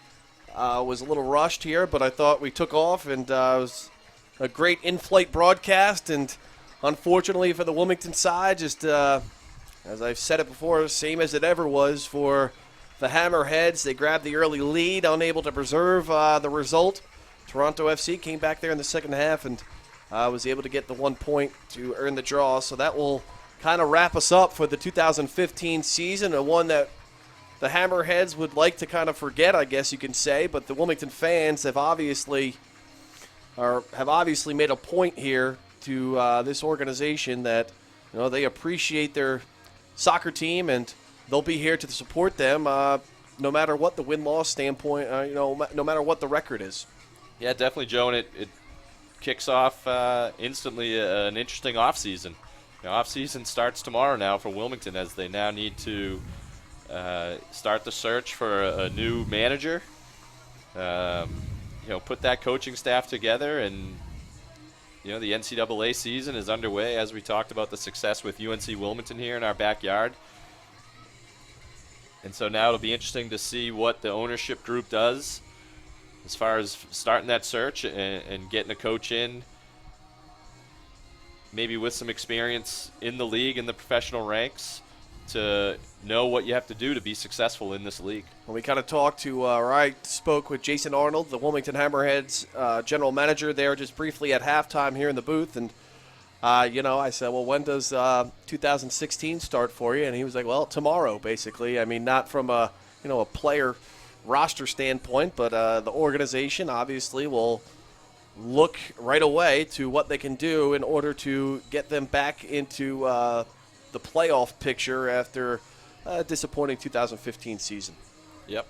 was a little rushed here, but I thought we took off, and it was a great in-flight broadcast. And unfortunately for the Wilmington side, just as I've said it before, same as it ever was for the Hammerheads. They grabbed the early lead, unable to preserve the result. Toronto FC came back there in the second half and was able to get the 1 point to earn the draw. So that will kind of wrap us up for the 2015 season, a one that the Hammerheads would like to kind of forget, I guess you can say. But the Wilmington fans have obviously made a point here to this organization that they appreciate their soccer team, and they'll be here to support them no matter what the win-loss standpoint, no matter what the record is. Yeah, definitely, Joe, and it kicks off instantly an interesting offseason. Offseason starts tomorrow now for Wilmington, as they now need to start the search for a new manager, put that coaching staff together, and the NCAA season is underway, as we talked about the success with UNC Wilmington here in our backyard. And so now it'll be interesting to see what the ownership group does as far as starting that search and getting a coach in, maybe with some experience in the league, in the professional ranks, to know what you have to do to be successful in this league. Well, we kind of talked to, I spoke with Jason Arnold, the Wilmington Hammerheads general manager there, just briefly at halftime here in the booth. And, I said, well, when does 2016 start for you? And he was like, well, tomorrow, basically. I mean, not from a player roster standpoint, but the organization obviously will look right away to what they can do in order to get them back into the playoff picture after a disappointing 2015 season. Yep.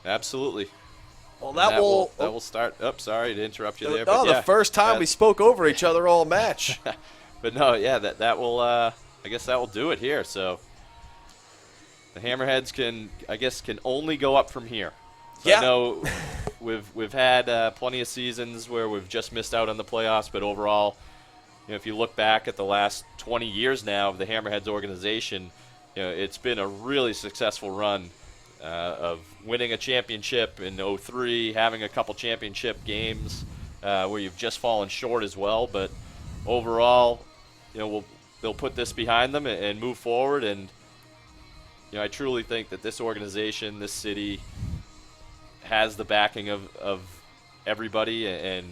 Absolutely. Well, that will start. Oh, sorry to interrupt you there. No, but the first time we spoke over each other all match. But no, yeah, that will. I guess that will do it here. So the Hammerheads can only go up from here. So yeah. I know we've had plenty of seasons where we've just missed out on the playoffs, but overall, if you look back at the last 20 years now of the Hammerheads organization, it's been a really successful run of winning a championship in 2003, having a couple championship games where you've just fallen short as well. But overall, they'll put this behind them and move forward. And I truly think that this organization, this city, has the backing of everybody, and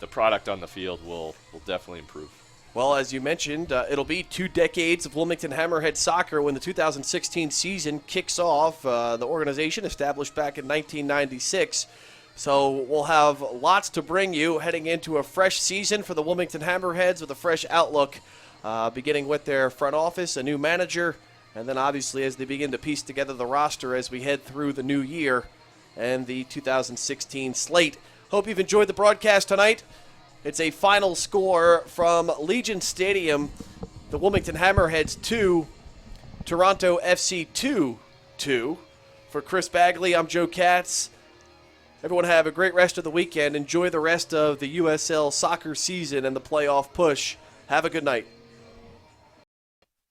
the product on the field will definitely improve. Well, as you mentioned, it'll be 2 decades of Wilmington Hammerhead soccer when the 2016 season kicks off. The organization established back in 1996. So we'll have lots to bring you heading into a fresh season for the Wilmington Hammerheads with a fresh outlook, beginning with their front office, a new manager, and then obviously as they begin to piece together the roster as we head through the new year and the 2016 slate. Hope you've enjoyed the broadcast tonight. It's a final score from Legion Stadium, the Wilmington Hammerheads 2, Toronto FC 2. For Chris Bagley, I'm Joe Katz. Everyone have a great rest of the weekend. Enjoy the rest of the USL soccer season and the playoff push. Have a good night.